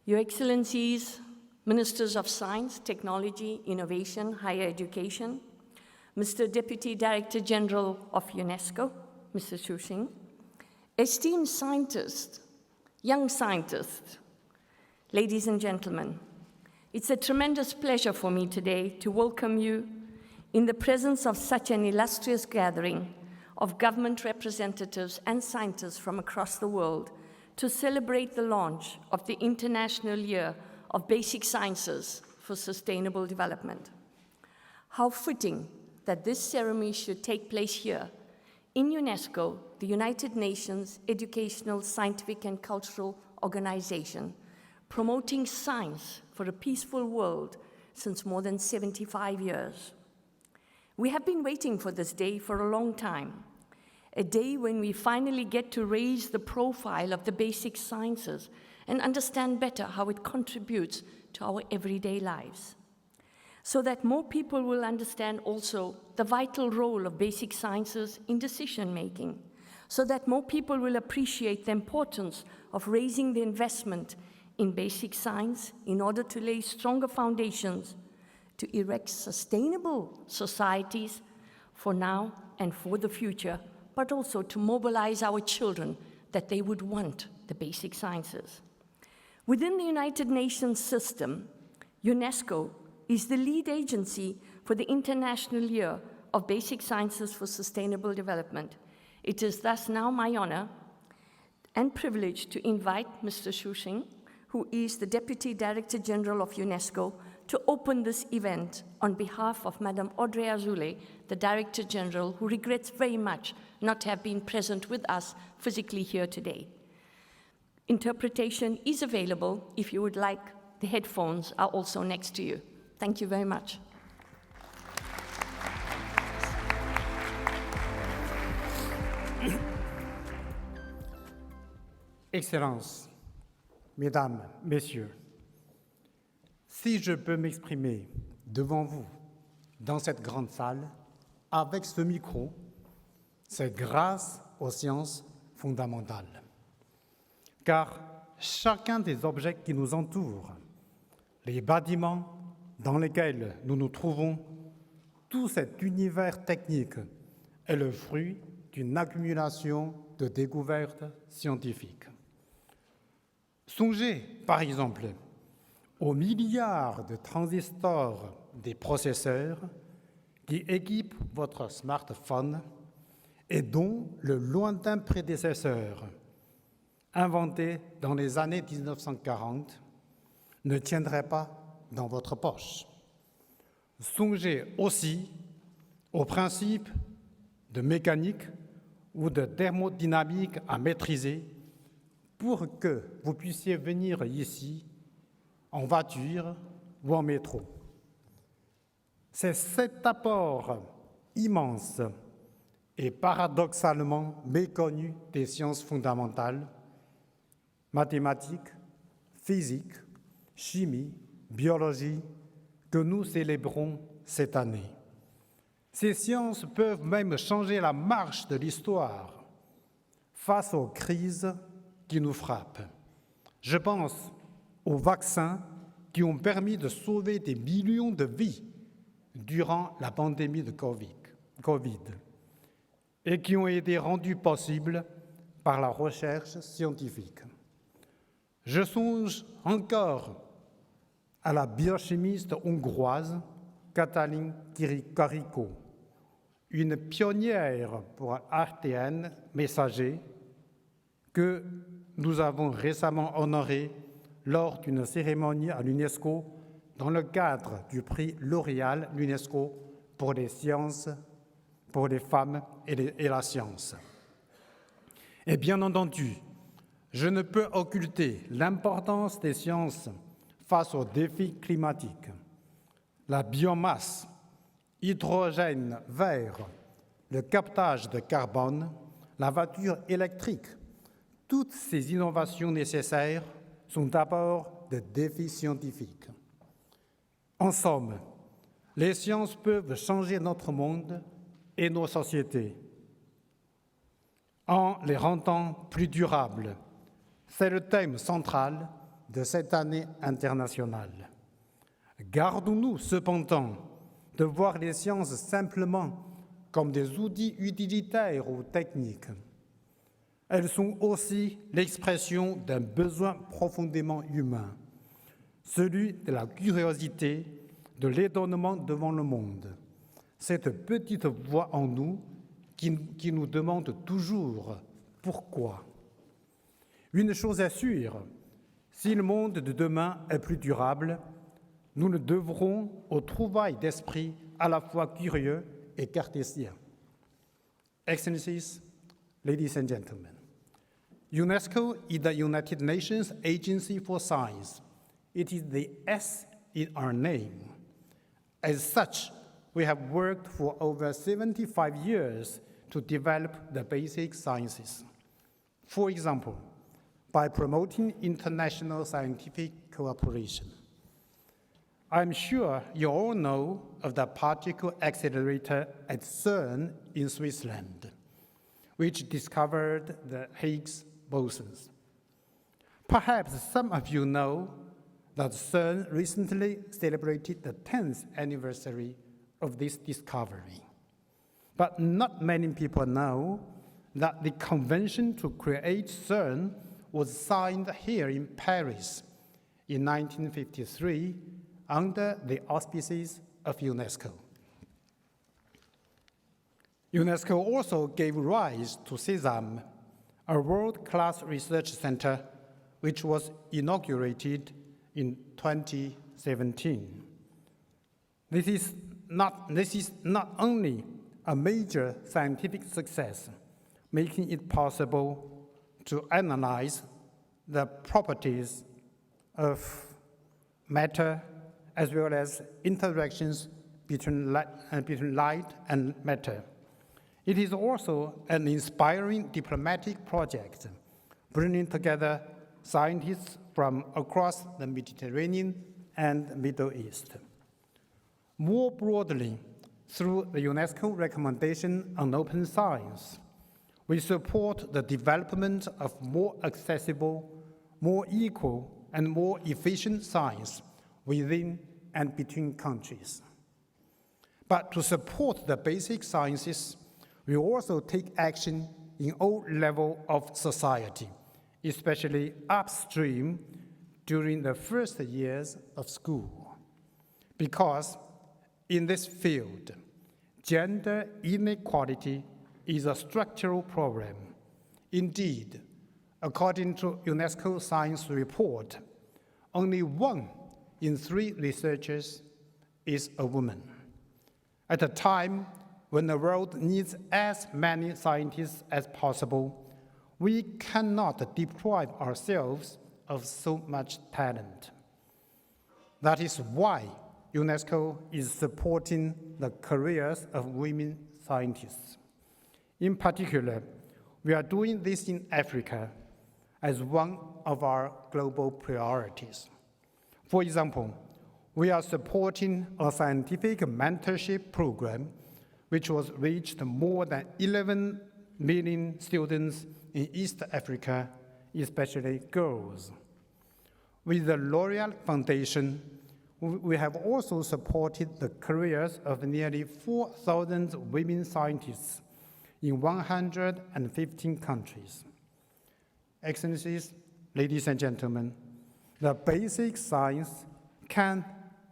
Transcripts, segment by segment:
Your Excellencies, Ministers of Science, Technology, Innovation, Higher Education, Mr. Deputy Director General of UNESCO, Mr. Xu Xing, esteemed scientists, young scientists, ladies and gentlemen, it's a tremendous pleasure for me today to welcome you in the presence of such an illustrious gathering of government representatives and scientists from across the world to celebrate the launch of the International Year of Basic Sciences for Sustainable Development. How fitting that this ceremony should take place here in UNESCO, the United Nations Educational, Scientific and Cultural Organization, promoting science for a peaceful world since more than 75 years. We have been waiting for this day for a long time, a day when we finally get to raise the profile of the basic sciences and understand better how it contributes to our everyday lives, so that more people will understand also the vital role of basic sciences in decision-making, so that more people will appreciate the importance of raising the investment in basic science in order to lay stronger foundations to erect sustainable societies for now and for the future, but also to mobilize our children that they would want the basic sciences. Within the United Nations system, UNESCO is the lead agency for the International Year of Basic Sciences for Sustainable Development. It is thus now my honor and privilege to invite Mr. Xu Xing, who is the Deputy Director General of UNESCO, to open this event on behalf of Madame Audrey Azoulay, the Director General, who regrets very much not to have been present with us physically here today. Interpretation is available if you would like. The headphones are also next to you. Thank you very much. Excellences, Mesdames, Messieurs, si je peux m'exprimer devant vous dans cette grande salle avec ce micro, c'est grâce aux sciences fondamentales. Car chacun des objets qui nous entourent, les bâtiments dans lesquels nous nous trouvons, tout cet univers technique est le fruit d'une accumulation de découvertes scientifiques. Songez, par exemple, aux milliards de transistors des processeurs qui équipent votre smartphone et dont le lointain prédécesseur, inventé dans les années 1940, ne tiendrait pas dans votre poche. Songez aussi aux principes de mécanique ou de thermodynamique à maîtriser pour que vous puissiez venir ici en voiture ou en métro. C'est cet apport immense et paradoxalement méconnu des sciences fondamentales, mathématiques, physique, chimie, biologie, que nous célébrons cette année. Ces sciences peuvent même changer la marche de l'histoire face aux crises qui nous frappent. Je pense aux vaccins qui ont permis de sauver des millions de vies durant la pandémie de Covid et qui ont été rendus possibles par la recherche scientifique. Je songe encore à la biochimiste hongroise Katalin Karikó, une pionnière pour ARTN messager que nous avons récemment honorée lors d'une cérémonie à l'UNESCO dans le cadre du prix L'Oréal l'UNESCO pour les sciences, pour les femmes et la science. Et bien entendu, je ne peux occulter l'importance des sciences face aux défis climatiques. La biomasse, hydrogène vert, le captage de carbone, la voiture électrique, toutes ces innovations nécessaires sont d'abord des défis scientifiques. En somme, les sciences peuvent changer notre monde et nos sociétés en les rendant plus durables. C'est le thème central de cette année internationale. Gardons-nous cependant de voir les sciences simplement comme des outils utilitaires ou techniques. Elles sont aussi l'expression d'un besoin profondément humain, celui de la curiosité, de l'étonnement devant le monde. Cette petite voix en nous qui nous demande toujours pourquoi. Une chose est sûre, si le monde de demain est plus durable, nous le devrons au trouvailles d'esprit à la fois curieux et cartésien. Excellencies, ladies and gentlemen, UNESCO is the United Nations Agency for Science. It is the S in our name. As such, we have worked for over 75 years to develop the basic sciences. For example, by promoting international scientific cooperation. I'm sure you all know of the particle accelerator at CERN in Switzerland, which discovered the Higgs bosons. Perhaps some of you know that CERN recently celebrated the 10th anniversary of this discovery. But not many people know that the convention to create CERN was signed here in Paris in 1953 under the auspices of UNESCO. UNESCO also gave rise to CESAM, a world-class research center which was inaugurated in 2017. This is not only a major scientific success, making it possible to analyze the properties of matter as well as interactions between light and matter. It is also an inspiring diplomatic project, bringing together scientists from across the Mediterranean and Middle East. More broadly, through the UNESCO recommendation on open science, we support the development of more accessible, more equal, and more efficient science within and between countries. But to support the basic sciences, we also take action in all levels of society, especially upstream during the first years of school. Because in this field, gender inequality is a structural problem. Indeed, according to UNESCO science report, only 1 in 3 researchers is a woman. At a time when the world needs as many scientists as possible, we cannot deprive ourselves of so much talent. That is why UNESCO is supporting the careers of women scientists. In particular, we are doing this in Africa as one of our global priorities. For example, we are supporting a scientific mentorship program which was reached more than 11 million students in East Africa, especially girls. With the L'Oréal Foundation, we have also supported the careers of nearly 4,000 women scientists in 115 countries. Excellencies, ladies and gentlemen, the basic science can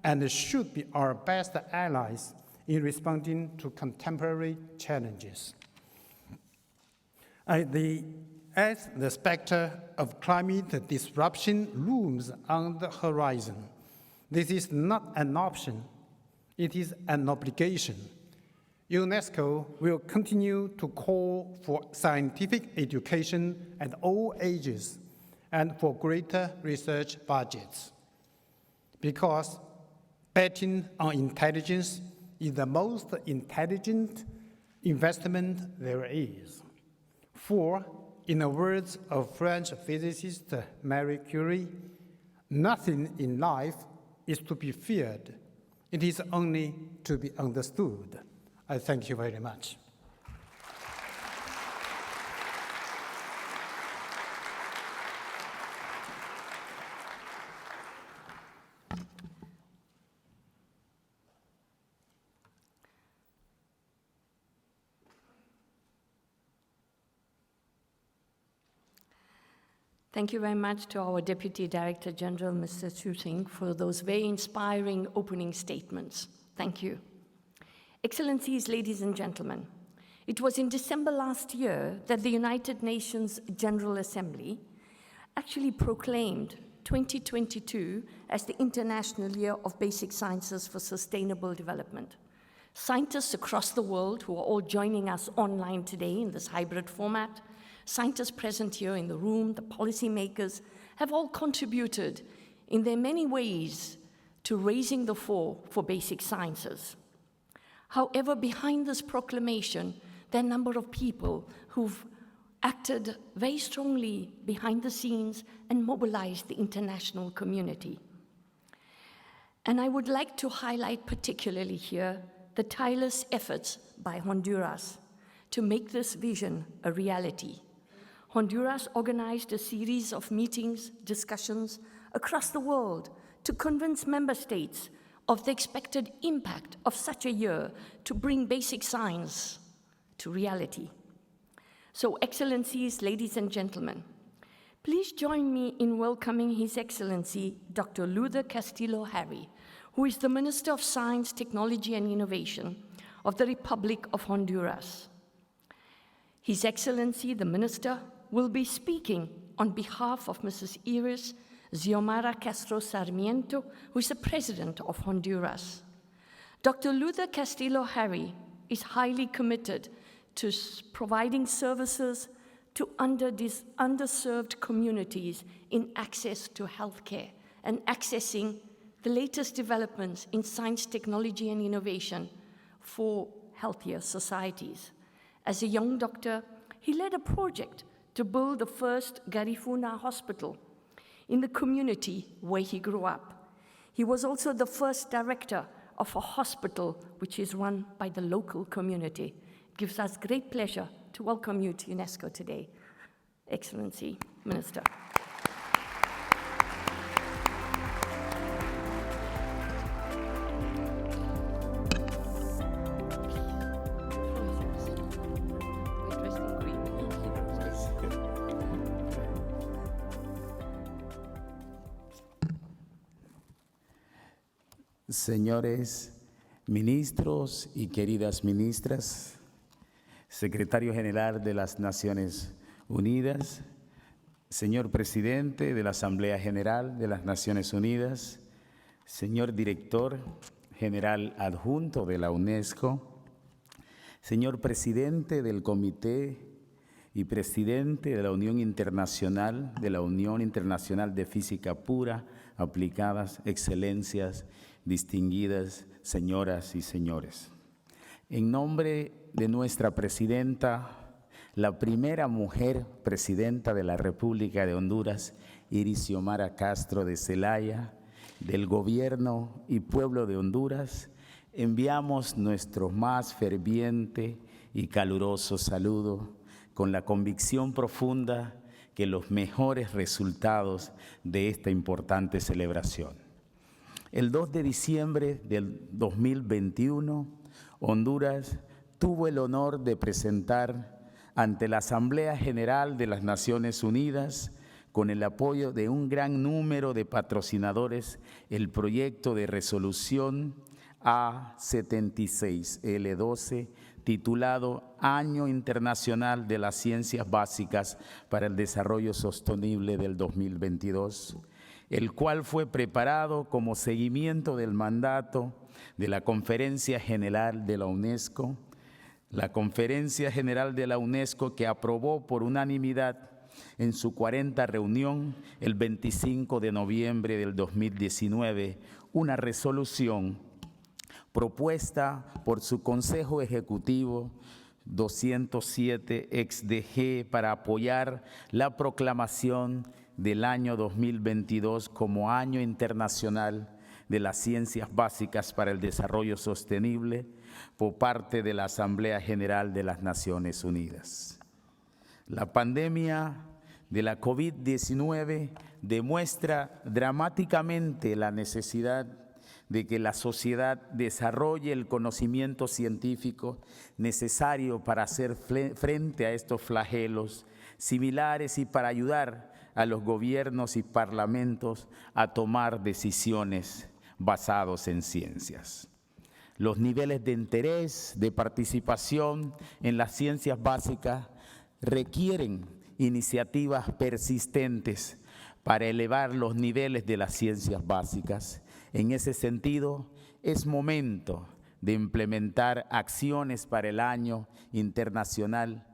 and should be our best allies in responding to contemporary challenges. As the specter of climate disruption looms on the horizon, this is not an option, it is an obligation. UNESCO will continue to call for scientific education at all ages and for greater research budgets. Because betting on intelligence is the most intelligent investment there is. For, in the words of French physicist Marie Curie, nothing in life is to be feared. It is only to be understood. I thank you very much. Thank you very much to our Deputy Director General, Mr. Shusing, for those very inspiring opening statements. Thank you. Excellencies, ladies and gentlemen, it was in December last year that the United Nations General Assembly actually proclaimed 2022 as the International Year of Basic Sciences for Sustainable Development. Scientists across the world who are all joining us online today in this hybrid format, scientists present here in the room, the policymakers, have all contributed in their many ways to raising the floor for basic sciences. However, behind this proclamation, there are a number of people who've acted very strongly behind the scenes and mobilized the international community. And I would like to highlight particularly here the tireless efforts by Honduras to make this vision a reality. Honduras organized a series of meetings, discussions across the world to convince member states of the expected impact of such a year to bring basic science to reality. So, Excellencies, ladies and gentlemen, please join me in welcoming His Excellency Dr. Luther Castillo-Harry, who is the Minister of Science, Technology and Innovation of the Republic of Honduras. His Excellency, the Minister, will be speaking on behalf of Mrs. Iris Xiomara Castro Sarmiento, who is the President of Honduras. Dr. Luther Castillo-Harry is highly committed to providing services to underserved communities in access to healthcare and accessing the latest developments in science, technology, and innovation for healthier societies. As a young doctor, he led a project to build the first Garifuna hospital in the community where he grew up. He was also the first director of a hospital which is run by the local community. It gives us great pleasure to welcome you to UNESCO today, Excellency Minister. Señores ministros y queridas ministras, Secretario General de las Naciones Unidas, señor Presidente de la Asamblea General de las Naciones Unidas, señor Director General Adjunto de la UNESCO, señor Presidente del Comité y Presidente de la Unión Internacional de Física Pura, Aplicadas, Excelencias, distinguidas señoras y señores. En nombre de nuestra presidenta, la primera mujer presidenta de la República de Honduras, Iris Xiomara Castro de Zelaya, del Gobierno y Pueblo de Honduras, enviamos nuestro más ferviente y caluroso saludo con la convicción profunda que los mejores resultados de esta importante celebración. El 2 de diciembre del 2021, Honduras tuvo el honor de presentar ante la Asamblea General de las Naciones Unidas, con el apoyo de un gran número de patrocinadores, el proyecto de resolución A76L12, titulado Año Internacional de las Ciencias Básicas para el Desarrollo Sostenible del 2022, el cual fue preparado como seguimiento del mandato de la Conferencia General de la UNESCO, la Conferencia General de la UNESCO que aprobó por unanimidad en su 40ª reunión el 25 de noviembre del 2019 una resolución propuesta por su Consejo Ejecutivo 207-XDG para apoyar la proclamación del año 2022 como Año Internacional de las Ciencias Básicas para el Desarrollo Sostenible por parte de la Asamblea General de las Naciones Unidas. La pandemia de la COVID-19 demuestra dramáticamente la necesidad de que la sociedad desarrolle el conocimiento científico necesario para hacer frente a estos flagelos similares y para ayudar a los gobiernos y parlamentos a tomar decisiones basadas en ciencias. Los niveles de interés, de participación en las ciencias básicas requieren iniciativas persistentes para elevar los niveles de las ciencias básicas. En ese sentido, es momento de implementar acciones para el Año Internacional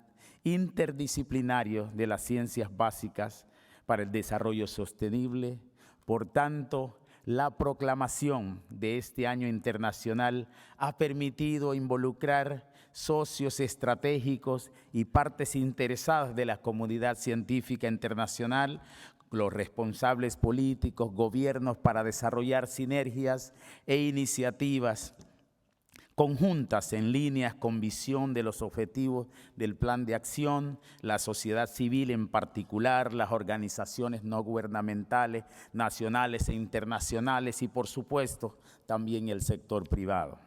Interdisciplinario de las Ciencias Básicas para el Desarrollo Sostenible. Por tanto, la proclamación de este Año Internacional ha permitido involucrar socios estratégicos y partes interesadas de la comunidad científica internacional, los responsables políticos, gobiernos, para desarrollar sinergias e iniciativas conjuntas en líneas con visión de los objetivos del plan de acción, la sociedad civil en particular, las organizaciones no gubernamentales, nacionales e internacionales y, por supuesto, también el sector privado.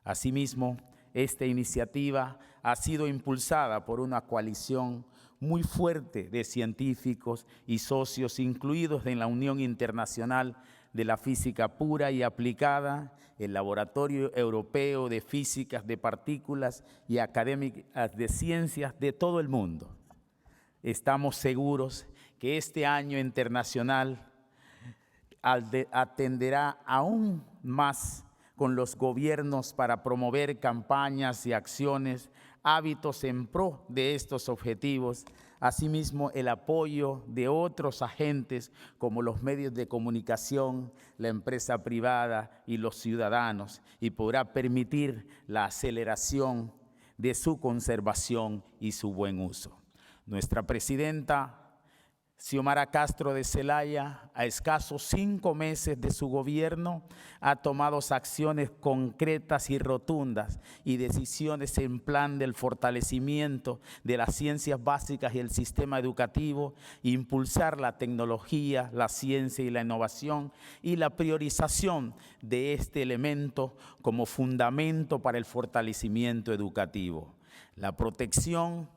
Asimismo, esta iniciativa ha sido impulsada por una coalición muy fuerte de científicos y socios incluidos en la Unión Internacional de la Física Pura y Aplicada, el Laboratorio Europeo de Físicas de Partículas y académicas de ciencias de todo el mundo. Estamos seguros que este año internacional atenderá aún más con los gobiernos para promover campañas y acciones, hábitos en pro de estos objetivos. Asimismo, el apoyo de otros agentes como los medios de comunicación, la empresa privada y los ciudadanos, y podrá permitir la aceleración de su conservación y su buen uso. Nuestra presidenta Xiomara Castro de Zelaya, a escasos 5 meses de su gobierno, ha tomado acciones concretas y rotundas y decisiones en plan del fortalecimiento de las ciencias básicas y el sistema educativo, impulsar la tecnología, la ciencia y la innovación y la priorización de este elemento como fundamento para el fortalecimiento educativo. La protección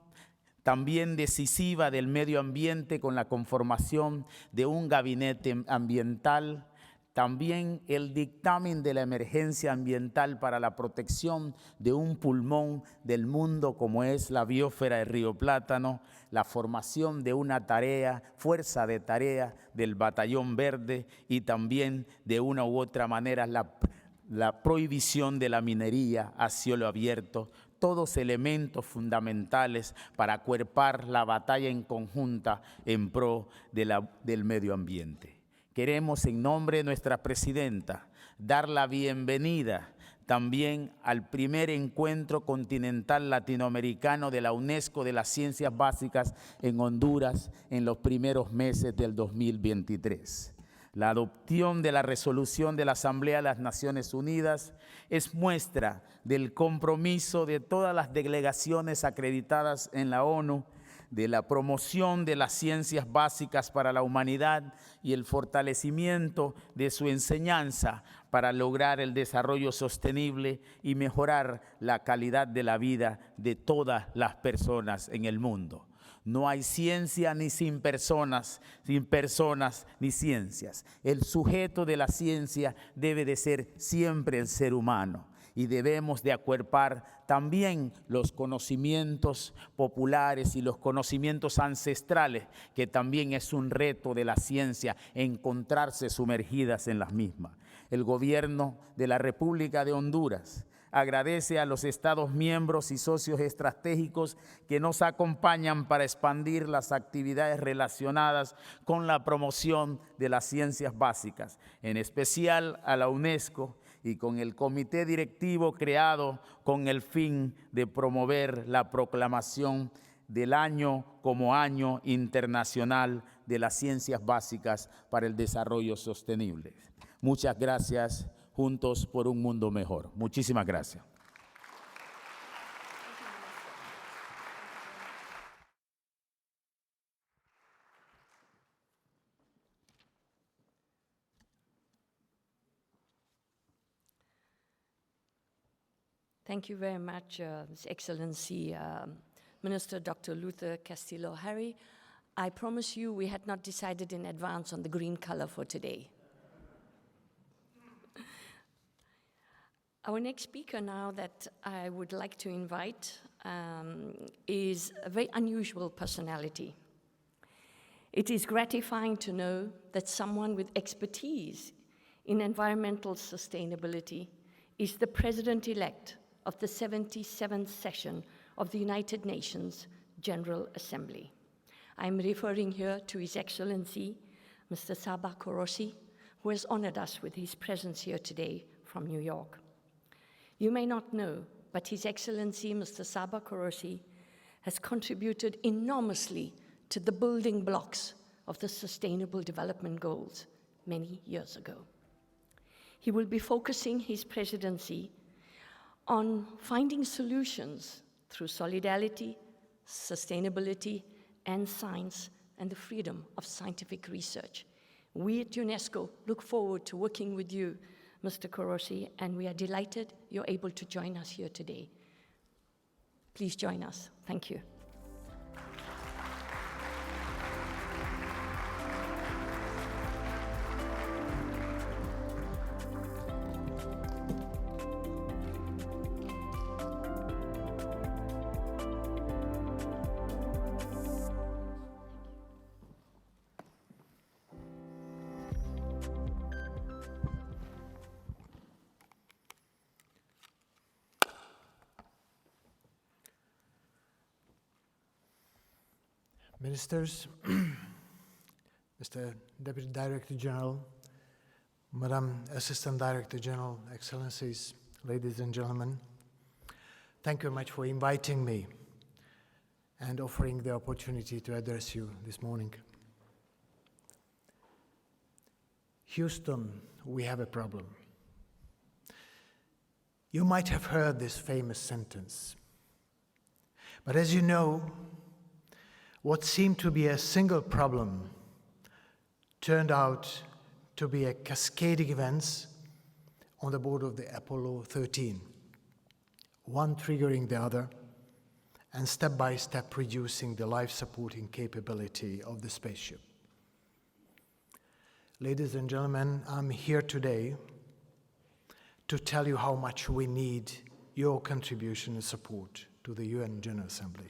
también decisiva del medio ambiente con la conformación de un gabinete ambiental, también el dictamen de la emergencia ambiental para la protección de un pulmón del mundo como es la biosfera del río Plátano, la formación de una fuerza de tarea del Batallón Verde y también de una u otra manera la prohibición de la minería a cielo abierto, todos elementos fundamentales para acuerpar la batalla en conjunta en pro del medio ambiente. Queremos, en nombre de nuestra presidenta, dar la bienvenida también al primer encuentro continental latinoamericano de la UNESCO de las Ciencias Básicas en Honduras en los primeros meses del 2023. La adopción de la resolución de la Asamblea de las Naciones Unidas es muestra del compromiso de todas las delegaciones acreditadas en la ONU, de la promoción de las ciencias básicas para la humanidad y el fortalecimiento de su enseñanza para lograr el desarrollo sostenible y mejorar la calidad de la vida de todas las personas en el mundo. No hay ciencia ni sin personas ni ciencias. El sujeto de la ciencia debe de ser siempre el ser humano y debemos de acuerpar también los conocimientos populares y los conocimientos ancestrales, que también es un reto de la ciencia encontrarse sumergidas en las mismas. El gobierno de la República de Honduras agradece a los Estados miembros y socios estratégicos que nos acompañan para expandir las actividades relacionadas con la promoción de las ciencias básicas, en especial a la UNESCO y con el comité directivo creado con el fin de promover la proclamación del año como Año Internacional de las Ciencias Básicas para el Desarrollo Sostenible. Muchas gracias. Juntos por un mundo mejor. Muchísimas gracias. Thank you very much, His Excellency, Minister Dr. Luther Castillo-Harry. I promise you we had not decided in advance on the green color for today. Our next speaker now that I would like to invite is a very unusual personality. It is gratifying to know that someone with expertise in environmental sustainability is the president-elect of the 77th session of the United Nations General Assembly. I'm referring here to His Excellency, Mr. Saba Korosi, who has honored us with his presence here today from New York. You may not know, but His Excellency, Mr. Saba Korosi, has contributed enormously to the building blocks of the Sustainable Development Goals many years ago. He will be focusing his presidency on finding solutions through solidarity, sustainability, and science, and the freedom of scientific research. We at UNESCO look forward to working with you, Mr. Korosi, and we are delighted you're able to join us here today. Please join us. Thank you. Ministers, Mr. Deputy Director General, Madam Assistant Director General, Excellencies, ladies and gentlemen, thank you very much for inviting me and offering the opportunity to address you this morning. Houston, we have a problem. You might have heard this famous sentence, but as you know, what seemed to be a single problem turned out to be a cascading events on the board of the Apollo 13, one triggering the other, and step by step reducing the life-supporting capability of the spaceship. Ladies and gentlemen, I'm here today to tell you how much we need your contribution and support to the UN General Assembly.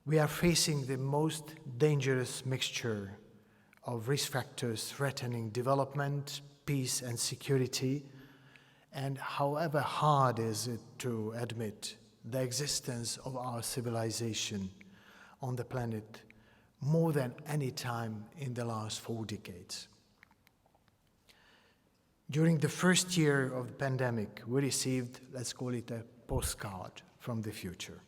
We are facing the most dangerous mixture of risk factors threatening development, peace, and security, and however hard is it to admit the existence of our civilization on the planet more than any time in the last 4 decades. During the first year of the pandemic, we received, let's call it a postcard from the future,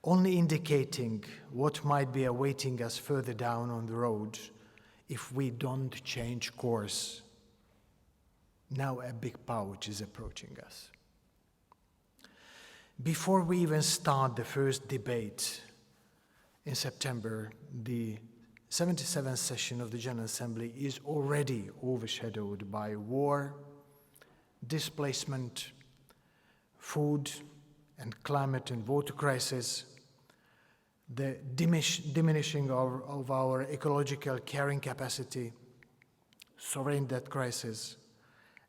only indicating what might be awaiting us further down on the road if we don't change course. Now a big pouch is approaching us. Before we even start the first debate in September, the 77th session of the General Assembly is already overshadowed by war, displacement, food and climate and water crisis, the diminishing of our ecological carrying capacity, sovereign debt crisis,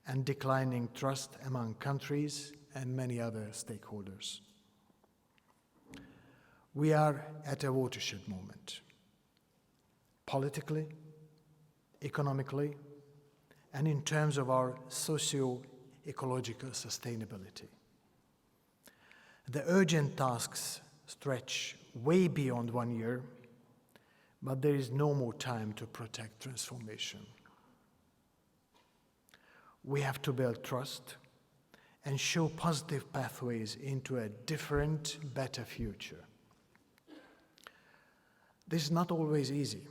and declining trust among countries and many other stakeholders. We are at a watershed moment, politically, economically, and in terms of our socio-ecological sustainability. The urgent tasks stretch way beyond 1 year, but there is no more time to protect transformation. We have to build trust and show positive pathways into a different, better future. This is not always easy,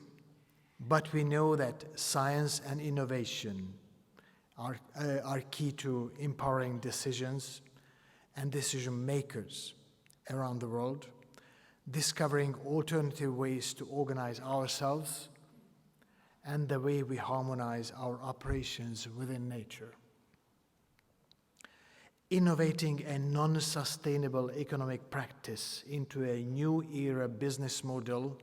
but we know that science and innovation are key to empowering decisions and decision makers around the world, discovering alternative ways to organize ourselves and the way we harmonize our operations within nature. innovating a non-sustainable economic practice into a new era business model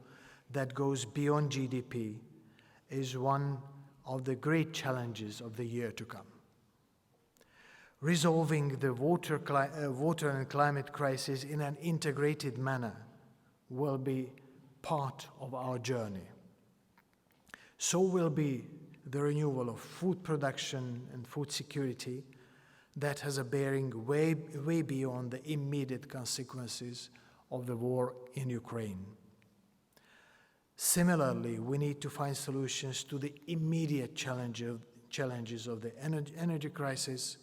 that goes beyond GDP is one of the great challenges of the year to come. Resolving the water and climate crisis in an integrated manner will be part of our journey. So will be the renewal of food production and food security that has a bearing way beyond the immediate consequences of the war in Ukraine. Similarly, we need to find solutions to the immediate challenges of the energy crisis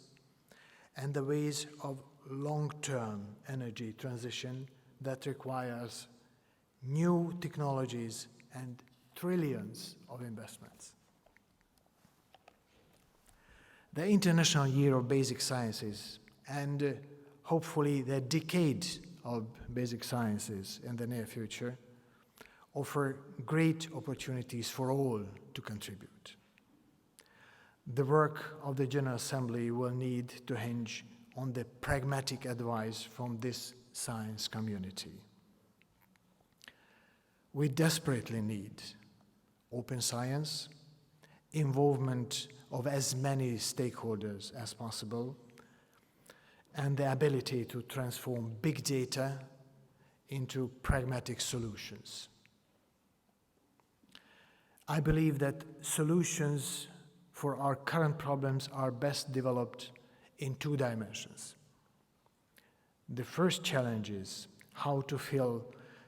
and the ways of long-term energy transition that requires new technologies and trillions of investments. The International Year of Basic Sciences and hopefully the decade of basic sciences in the near future offer great opportunities for all to contribute. The work of the General Assembly will need to hinge on the pragmatic advice from this science community. We desperately need open science, involvement of as many stakeholders as possible, and the ability to transform big data into pragmatic solutions. I believe that solutions for our current problems are best developed in two dimensions. The first challenge is how to fill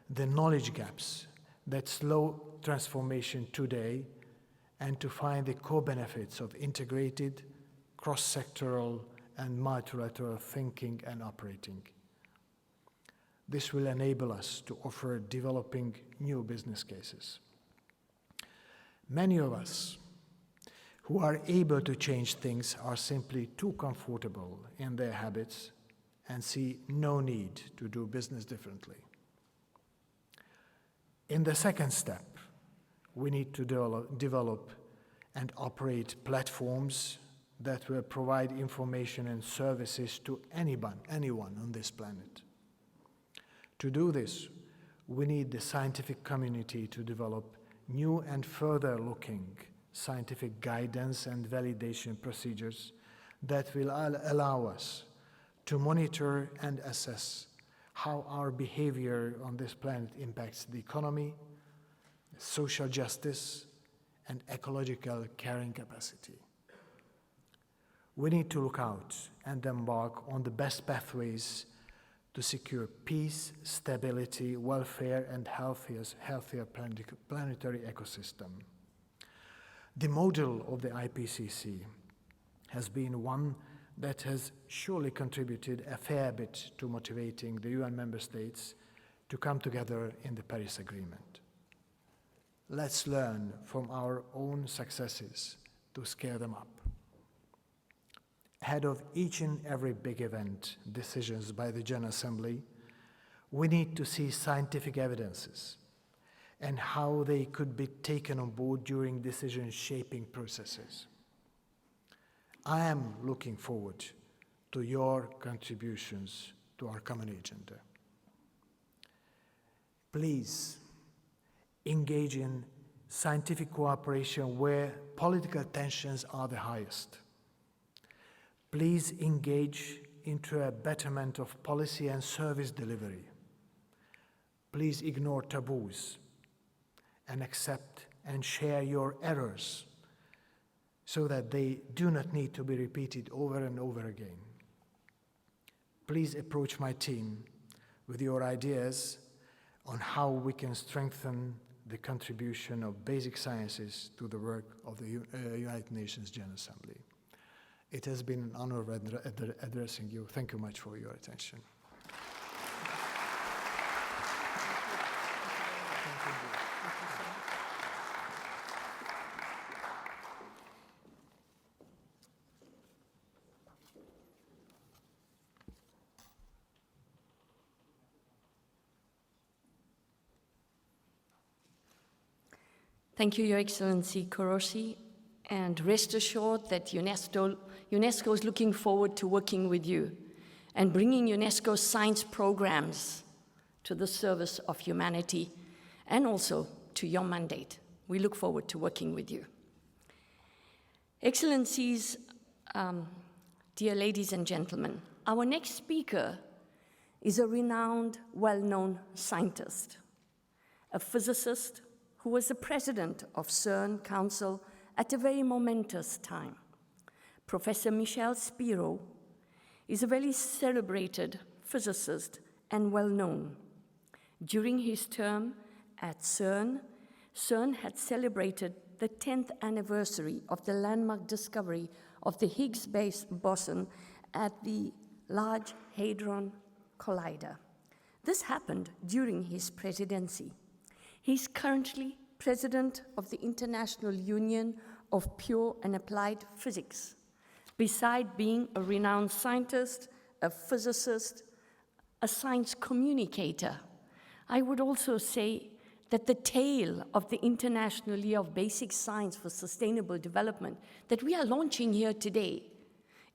the knowledge gaps that slow transformation today and to find the co-benefits of integrated, cross-sectoral and multilateral thinking and operating. This will enable us to offer developing new business cases. Many of us who are able to change things are simply too comfortable in their habits and see no need to do business differently. In the second step, we need to develop and operate platforms that will provide information and services to anyone on this planet. To do this, we need the scientific community to develop new and further-looking scientific guidance and validation procedures that will allow us to monitor and assess how our behavior on this planet impacts the economy, social justice, and ecological carrying capacity. We need to look out and embark on the best pathways to secure peace, stability, welfare, and healthier planetary ecosystem. The model of the IPCC has been one that has surely contributed a fair bit to motivating the UN member states to come together in the Paris Agreement. Let's learn from our own successes to scale them up. Ahead of each and every big event, decisions by the General Assembly, we need to see scientific evidences and how they could be taken on board during decision-shaping processes. I am looking forward to your contributions to our common agenda. Please engage in scientific cooperation where political tensions are the highest. Please engage into a betterment of policy and service delivery. Please ignore taboos and accept and share your errors so that they do not need to be repeated over and over again. Please approach my team with your ideas on how we can strengthen the contribution of basic sciences to the work of the United Nations General Assembly. It has been an honor addressing you. Thank you much for your attention. Thank you, Your Excellency Korosi, and rest assured that UNESCO is looking forward to working with you and bringing UNESCO's science programs to the service of humanity and also to your mandate. We look forward to working with you. Excellencies, dear ladies and gentlemen, our next speaker is a renowned, well-known scientist, a physicist who was the president of CERN Council at a very momentous time. Professor Michel Spiro is a very celebrated physicist and well-known. During his term at CERN, CERN had celebrated the 10th anniversary of the landmark discovery of the Higgs boson at the Large Hadron Collider. This happened during his presidency. He's currently president of the International Union of Pure and Applied Physics. Beside being a renowned scientist, a physicist, a science communicator, I would also say that the tale of the International Year of Basic Science for Sustainable Development that we are launching here today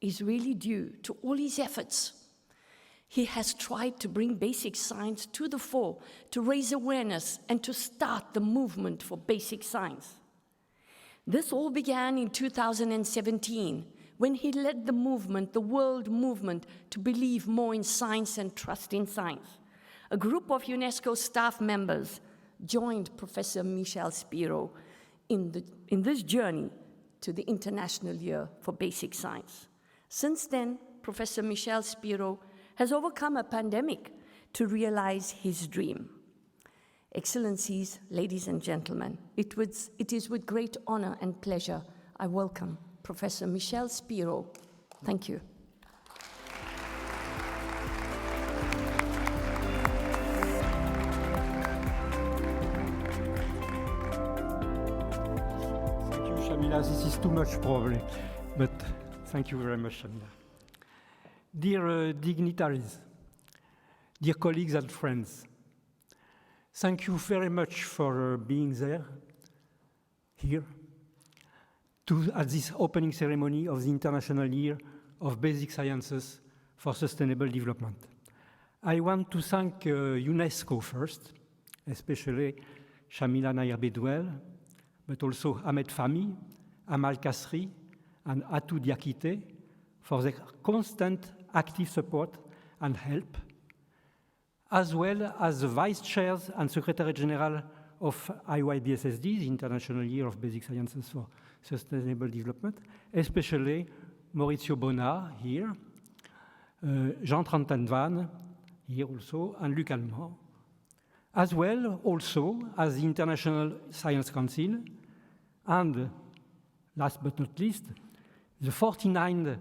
is really due to all his efforts. He has tried to bring basic science to the fore, to raise awareness, and to start the movement for basic science. This all began in 2017, when he led the movement, the world movement, to believe more in science and trust in science. A group of UNESCO staff members joined Professor Michel Spiro in this journey to the International Year for Basic Science. Since then, Professor Michel Spiro has overcome a pandemic to realize his dream. Excellencies, ladies and gentlemen, it is with great honor and pleasure I welcome Professor Michel Spiro. Thank you. Thank you, Shamila. This is too much probably, but thank you very much, Shamila. Dear dignitaries, dear colleagues and friends, thank you very much for being there, here, at this opening ceremony of the International Year of Basic Sciences for Sustainable Development. I want to thank UNESCO first, especially Shamila Nair-Bedouel, but also Ahmed Fahmy, Amal Kasri, and Atou Diakité for their constant active support and help, as well as the Vice Chairs and Secretary General of IYBSSD, the International Year of Basic Sciences for Sustainable Development, especially Maurizio Bona here, Jean Trentenvan here also, and Luc Allemand, as well also as the International Science Council, and last but not least, the 49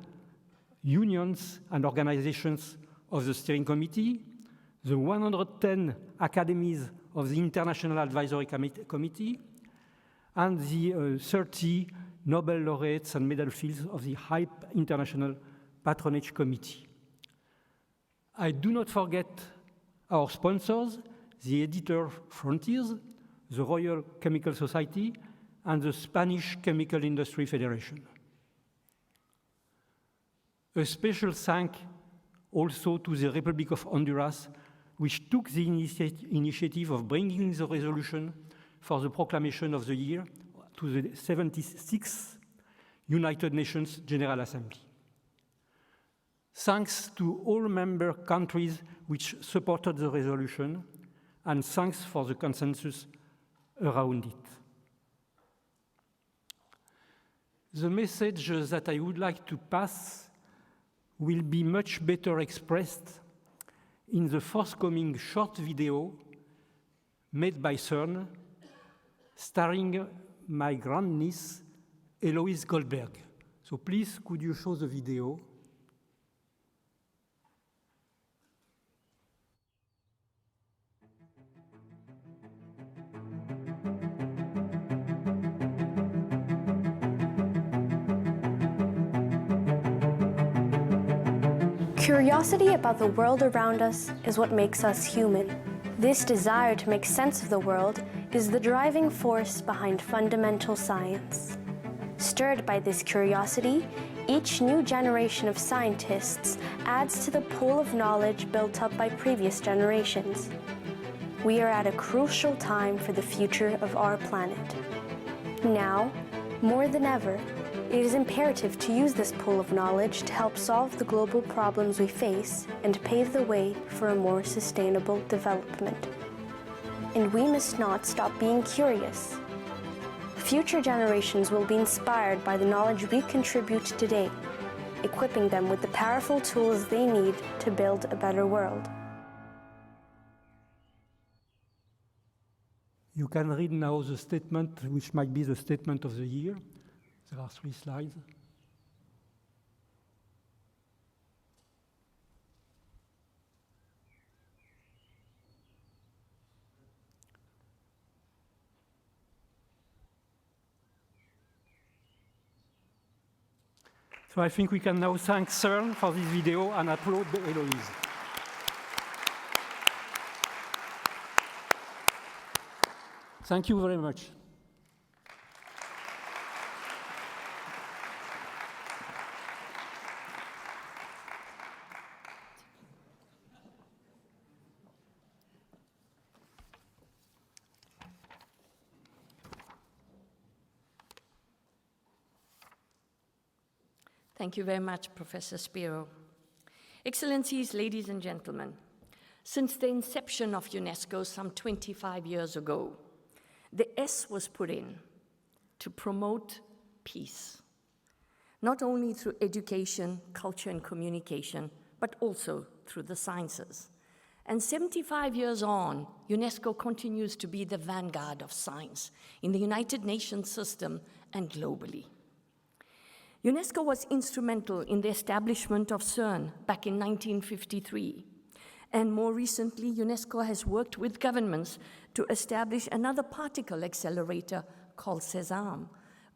unions and organizations of the Steering Committee, the 110 academies of the International Advisory Committee, and the 30 Nobel laureates and medal fields of the High International Patronage Committee. I do not forget our sponsors, the Editor Frontiers, the Royal Chemical Society, and the Spanish Chemical Industry Federation. A special thank also to the Republic of Honduras, which took the initiative of bringing the resolution for the proclamation of the year to the 76th United Nations General Assembly. Thanks to all member countries which supported the resolution, and thanks for the consensus around it. The message that I would like to pass will be much better expressed in the forthcoming short video made by CERN, starring my grandniece, Eloise Goldberg. So please, could you show the video? Curiosity about the world around us is what makes us human. This desire to make sense of the world is the driving force behind fundamental science. Stirred by this curiosity, each new generation of scientists adds to the pool of knowledge built up by previous generations. We are at a crucial time for the future of our planet. Now, more than ever, it is imperative to use this pool of knowledge to help solve the global problems we face and pave the way for a more sustainable development. And we must not stop being curious. Future generations will be inspired by the knowledge we contribute today, equipping them with the powerful tools they need to build a better world. You can read now the statement, which might be the statement of the year. There are 3 slides. So I think we can now thank CERN for this video and applaud Eloise. Thank you very much. Thank you very much, Professor Spiro. Excellencies, ladies and gentlemen, since the inception of UNESCO some 25 years ago, the S was put in to promote peace, not only through education, culture, and communication, but also through the sciences. And 75 years on, UNESCO continues to be the vanguard of science in the United Nations system and globally. UNESCO was instrumental in the establishment of CERN back in 1953. And more recently, UNESCO has worked with governments to establish another particle accelerator called SESAM,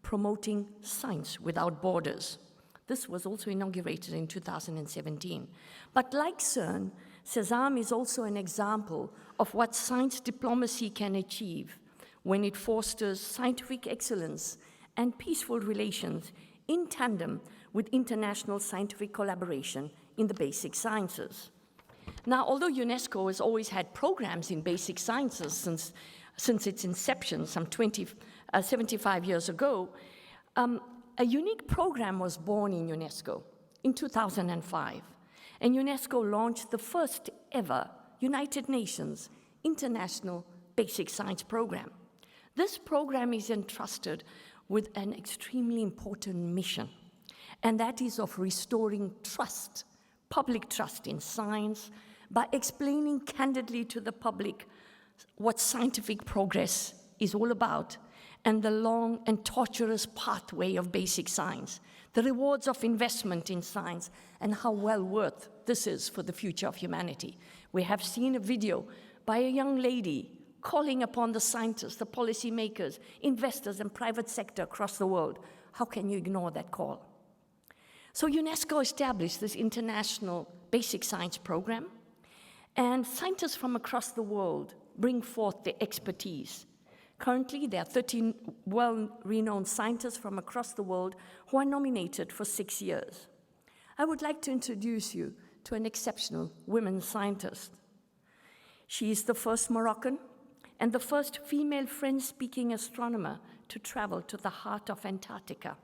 promoting science without borders. This was also inaugurated in 2017. But like CERN, SESAM is also an example of what science diplomacy can achieve when it fosters scientific excellence and peaceful relations in tandem with international scientific collaboration in the basic sciences. Now, although UNESCO has always had programs in basic sciences since its inception some 75 years ago, a unique program was born in UNESCO in 2005. And UNESCO launched the first ever United Nations International Basic Science Program. This program is entrusted with an extremely important mission, and that is of restoring trust, public trust in science, by explaining candidly to the public what scientific progress is all about and the long and tortuous pathway of basic science, the rewards of investment in science, and how well worth this is for the future of humanity. We have seen a video by a young lady calling upon the scientists, the policymakers, investors, and private sector across the world. How can you ignore that call? So UNESCO established this international basic science program, and scientists from across the world bring forth their expertise. Currently, there are 13 well-renowned scientists from across the world who are nominated for 6 years. I would like to introduce you to an exceptional women scientist. She is the first Moroccan and the first female French-speaking astronomer to travel to the heart of Antarctica.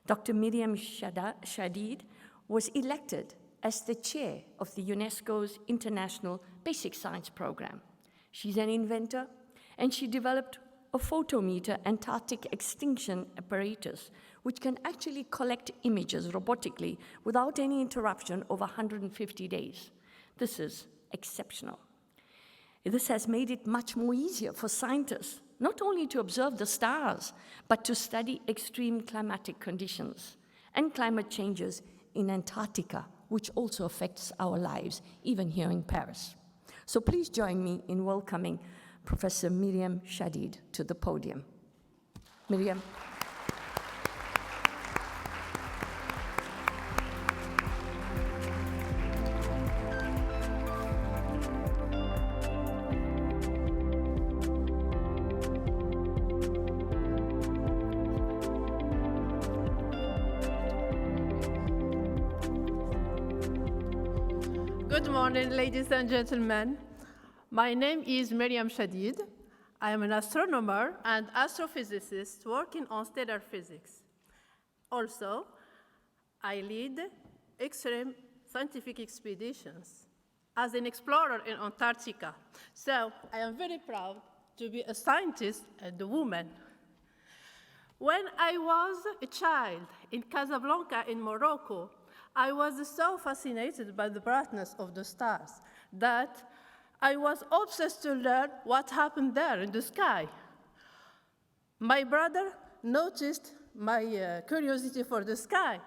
Dr. Miriam Shadid was elected as the chair of the UNESCO's International Basic Science Program. She's an inventor, and she developed a photometer Antarctic extinction apparatus, which can actually collect images robotically without any interruption over 150 days. This is exceptional. This has made it much more easier for scientists, not only to observe the stars, but to study extreme climatic conditions and climate changes in Antarctica, which also affects our lives, even here in Paris. So please join me in welcoming Professor Miriam Shadid to the podium. Miriam. Good morning, ladies and gentlemen. My name is Miriam Shadid. I am an astronomer and astrophysicist working on stellar physics. Also, I lead extreme scientific expeditions as an explorer in Antarctica. So I am very proud to be a scientist and a woman. When I was a child in Casablanca in Morocco, I was so fascinated by the brightness of the stars that I was obsessed to learn what happened there in the sky. My brother noticed my curiosity for the sky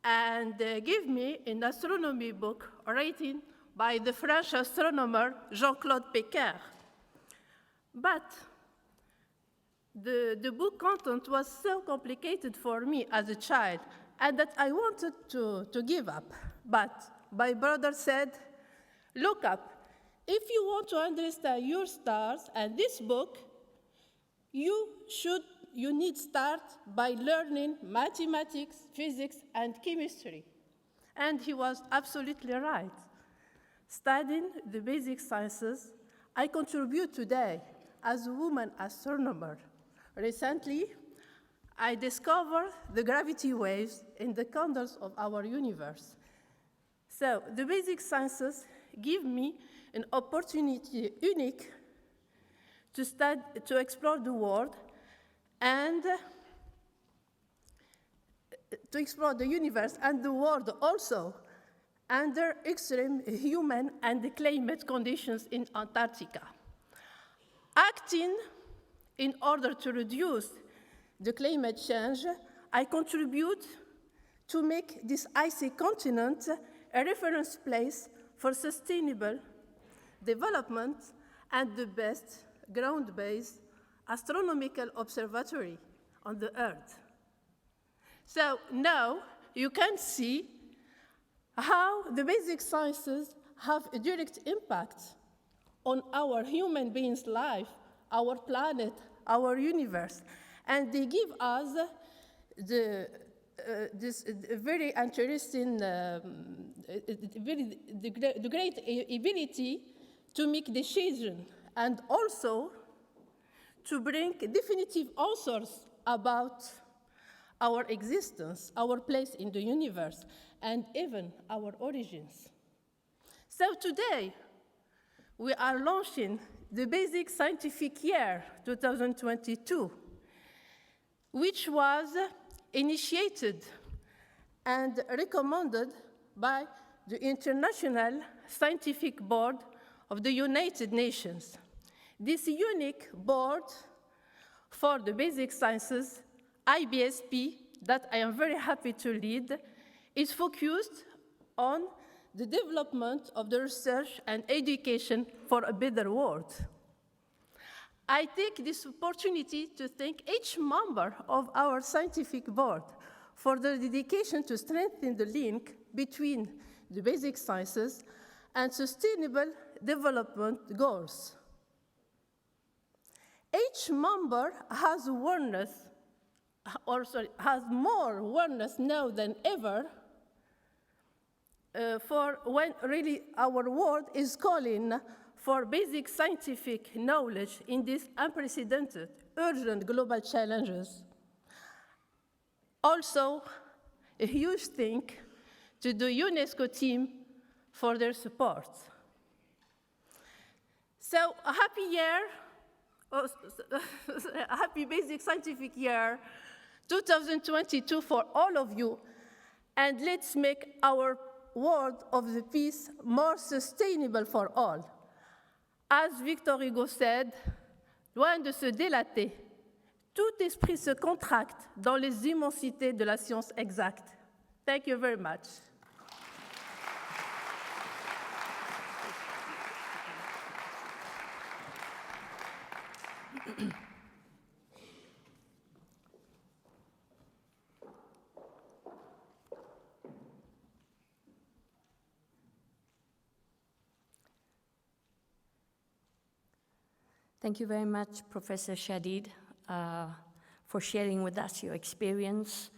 and gave me an astronomy book written by the French astronomer Jean-Claude Péquer. But the book content was so complicated for me as a child and that I wanted to give up. But my brother said, look up, if you want to understand your stars and this book, you need start by learning mathematics, physics, and chemistry. And he was absolutely right. Studying the basic sciences, I contribute today as a woman astronomer. Recently, I discovered the gravity waves in the corners of our universe. So the basic sciences give me an opportunity unique to explore the world and to explore the universe and the world also under extreme human and climate conditions in Antarctica. Acting in order to reduce the climate change, I contribute to make this icy continent a reference place for sustainable development and the best ground-based astronomical observatory on the Earth. So now you can see how the basic sciences have a direct impact on our human beings' life, our planet, our universe, and they give us this very interesting, the great ability to make decisions and also to bring definitive answers about our existence, our place in the universe, and even our origins. So today, we are launching the Basic Scientific Year 2022, which was initiated and recommended by the International Scientific Board of the United Nations. This unique board for the basic sciences, IBSP, that I am very happy to lead, is focused on the development of the research and education for a better world. I take this opportunity to thank each member of our scientific board for their dedication to strengthen the link between the basic sciences and sustainable development goals. Each member has more awareness now than ever for when really our world is calling for basic scientific knowledge in these unprecedented, urgent global challenges. Also, a huge thank to the UNESCO team for their support. So, a happy year, a happy Basic Scientific Year 2022 for all of you, and let's make our world of the peace more sustainable for all. As Victor Hugo said, loin de se délater, tout esprit se contracte dans les immensités de la science exacte. Thank you very much. Thank you very much, Professor Shadid, for sharing with us your experience,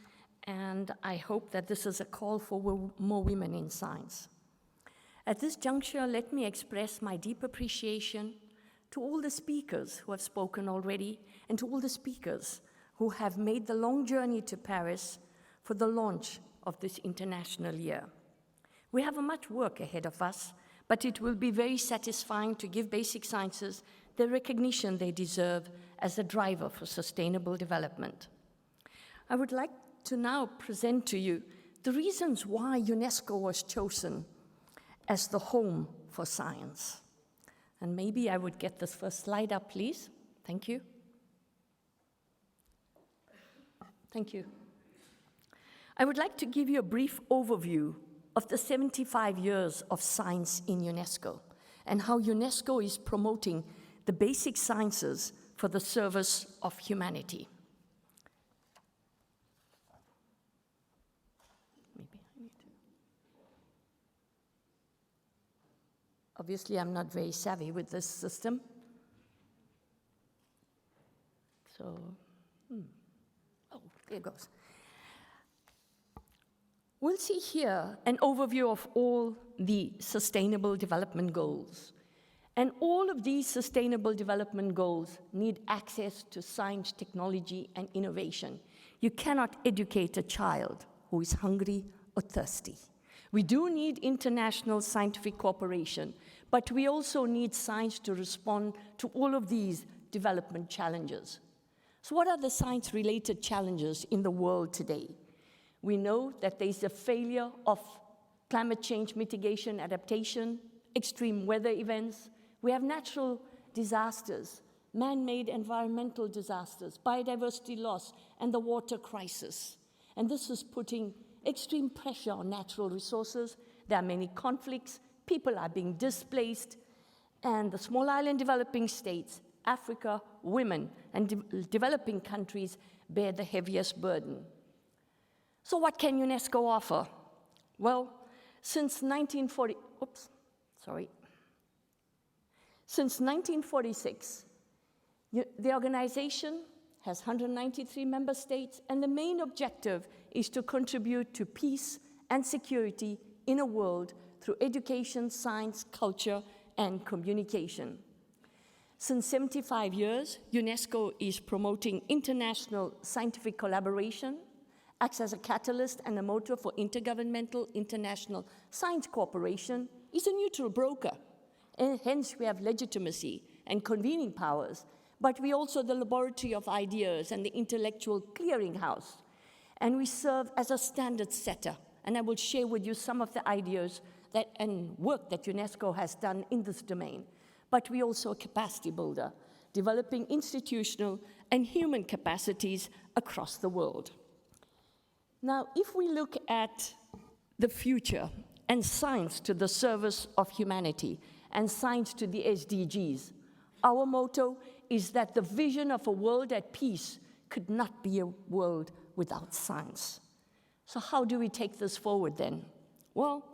and I hope that this is a call for more women in science. At this juncture, let me express my deep appreciation to all the speakers who have spoken already, and to all the speakers who have made the long journey to Paris for the launch of this international year. We have much work ahead of us, but it will be very satisfying to give basic sciences the recognition they deserve as a driver for sustainable development. I would like to now present to you the reasons why UNESCO was chosen as the home for science. And maybe I would get this first slide up, please. Thank you. Thank you. I would like to give you a brief overview of the 75 years of science in UNESCO and how UNESCO is promoting the basic sciences for the service of humanity. Obviously, I'm not very savvy with this system. So, oh, there it goes. We'll see here an overview of all the Sustainable Development Goals. And all of these Sustainable Development Goals need access to science, technology, and innovation. You cannot educate a child who is hungry or thirsty. We do need international scientific cooperation, but we also need science to respond to all of these development challenges. So what are the science-related challenges in the world today? We know that there is a failure of climate change mitigation, adaptation, extreme weather events. We have natural disasters, man-made environmental disasters, biodiversity loss, and the water crisis. And this is putting extreme pressure on natural resources. There are many conflicts, people are being displaced, and the small island developing states, Africa, women, and developing countries bear the heaviest burden. So what can UNESCO offer? Well, since 1946, the organization has 193 member states, and the main objective is to contribute to peace and security in a world through education, science, culture, and communication. Since 75 years, UNESCO is promoting international scientific collaboration, acts as a catalyst and a motor for intergovernmental international science cooperation, is a neutral broker, and hence we have legitimacy and convening powers, but we also the laboratory of ideas and the intellectual clearinghouse. And we serve as a standard setter. And I will share with you some of the ideas and work that UNESCO has done in this domain. But we also a capacity builder, developing institutional and human capacities across the world. Now, if we look at the future and science to the service of humanity and science to the SDGs, our motto is that the vision of a world at peace could not be a world without science. So how do we take this forward then? Well,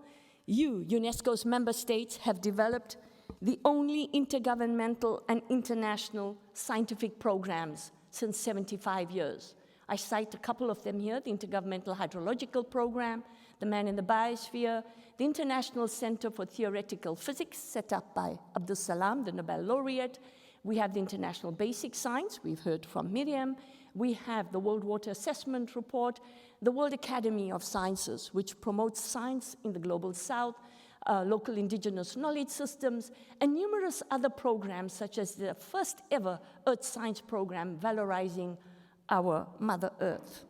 UNESCO's member states, have developed the only intergovernmental and international scientific programs since 75 years. I cite a couple of them here: the Intergovernmental Hydrological Program, the Man in the Biosphere, the International Center for Theoretical Physics, set up by Abdus Salam, the Nobel laureate. We have the International Basic Science, we've heard from Miriam. We have the World Water Assessment Report, the World Academy of Sciences, which promotes science in the Global South, local indigenous knowledge systems, and numerous other programs, such as the first ever Earth Science program, valorizing our Mother Earth.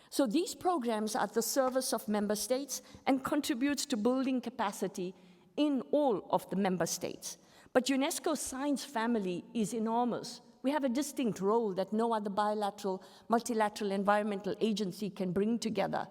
So these programs are at the service of member states and contributes to building capacity in all of the member states. But UNESCO's science family is enormous. We have a distinct role that no other bilateral, multilateral environmental agency can bring together.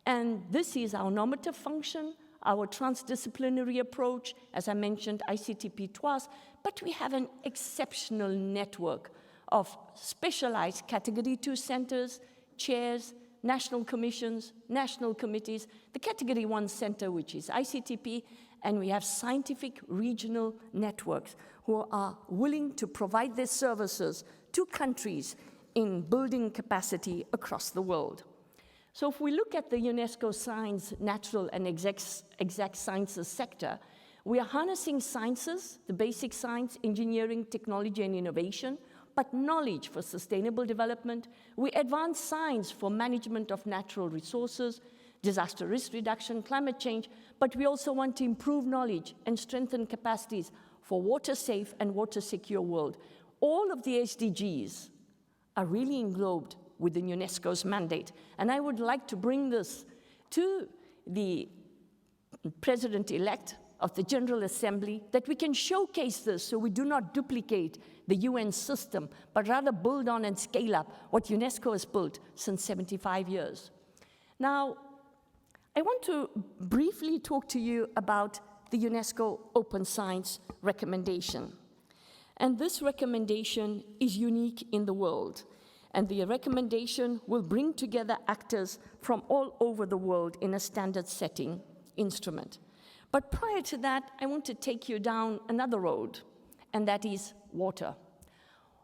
And this is our normative function, our transdisciplinary approach, as I mentioned, ICTP twice, but we have an exceptional network of specialized Category 2 centers, chairs, national commissions, national committees, the Category 1 center, which is ICTP, and we have scientific regional networks who are willing to provide their services to countries in building capacity across the world. So if we look at the UNESCO Science, Natural and Exact Sciences sector, We are harnessing sciences, the basic science, engineering, technology, and innovation, but knowledge for sustainable development. We advance science for management of natural resources, disaster risk reduction, climate change, but we also want to improve knowledge and strengthen capacities for water-safe and water-secure world. All of the SDGs are really englobed within UNESCO's mandate, and I would like to bring this to the President-elect of the General Assembly, that we can showcase this so we do not duplicate the UN system, but rather build on and scale up what UNESCO has built since 75 years. Now, I want to briefly talk to you about the UNESCO Open Science recommendation. And this recommendation is unique in the world. And the recommendation will bring together actors from all over the world in a standard setting instrument. But prior to that, I want to take you down another road, and that is water.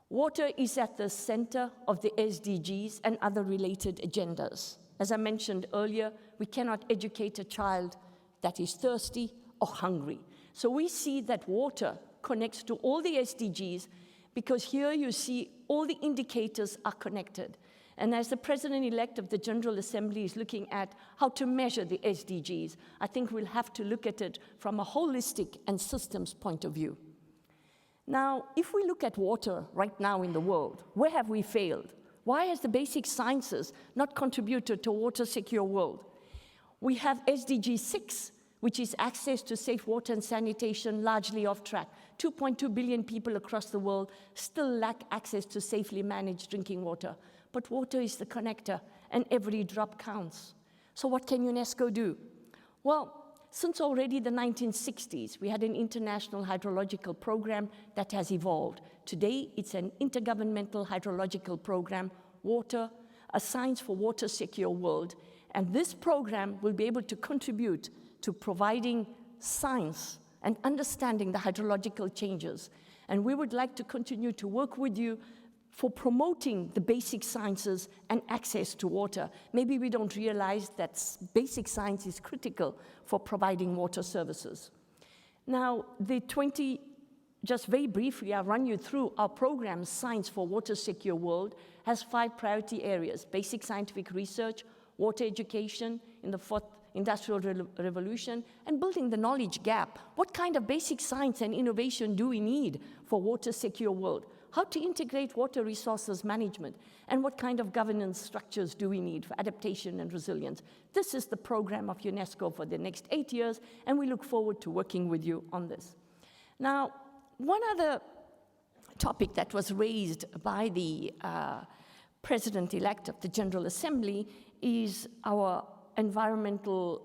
Water is at the center of the SDGs and other related agendas. As I mentioned earlier, we cannot educate a child that is thirsty or hungry. So we see that water connects to all the SDGs, because here you see all the indicators are connected. And as the President-elect of the General Assembly is looking at how to measure the SDGs, I think we'll have to look at it from a holistic and systems point of view. Now, if we look at water right now in the world, where have we failed? Why has the basic sciences not contributed to a water-secure world? We have SDG 6, which is access to safe water and sanitation, largely off track. 2.2 billion people across the world still lack access to safely managed drinking water. But water is the connector, and every drop counts. So what can UNESCO do? Well, since already the 1960s, we had an international hydrological program that has evolved. Today, it's an intergovernmental hydrological program, Water, a Science for Water-Secure World. And this program will be able to contribute to providing science and understanding the hydrological changes. And we would like to continue to work with you for promoting the basic sciences and access to water. Maybe we don't realize that basic science is critical for providing water services. Now, just very briefly, I'll run you through our program, Science for Water Secure World, has 5 priority areas: basic scientific research, water education in the 4th Industrial Revolution, and building the knowledge gap. What kind of basic science and innovation do we need for water secure world? How to integrate water resources management, and what kind of governance structures do we need for adaptation and resilience? This is the program of UNESCO for the next 8 years, and we look forward to working with you on this. Now, one other topic that was raised by the President-elect of the General Assembly is our environmental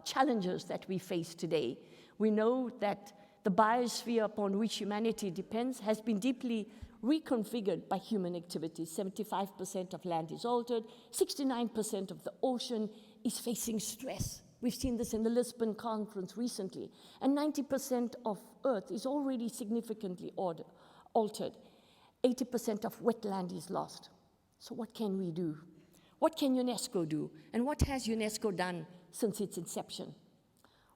challenges that we face today. We know that the biosphere upon which humanity depends has been deeply reconfigured by human activities. 75% of land is altered, 69% of the ocean is facing stress. We've seen this in the Lisbon conference recently. And 90% of Earth is already significantly altered. 80% of wetland is lost. So what can we do? What can UNESCO do? And what has UNESCO done since its inception?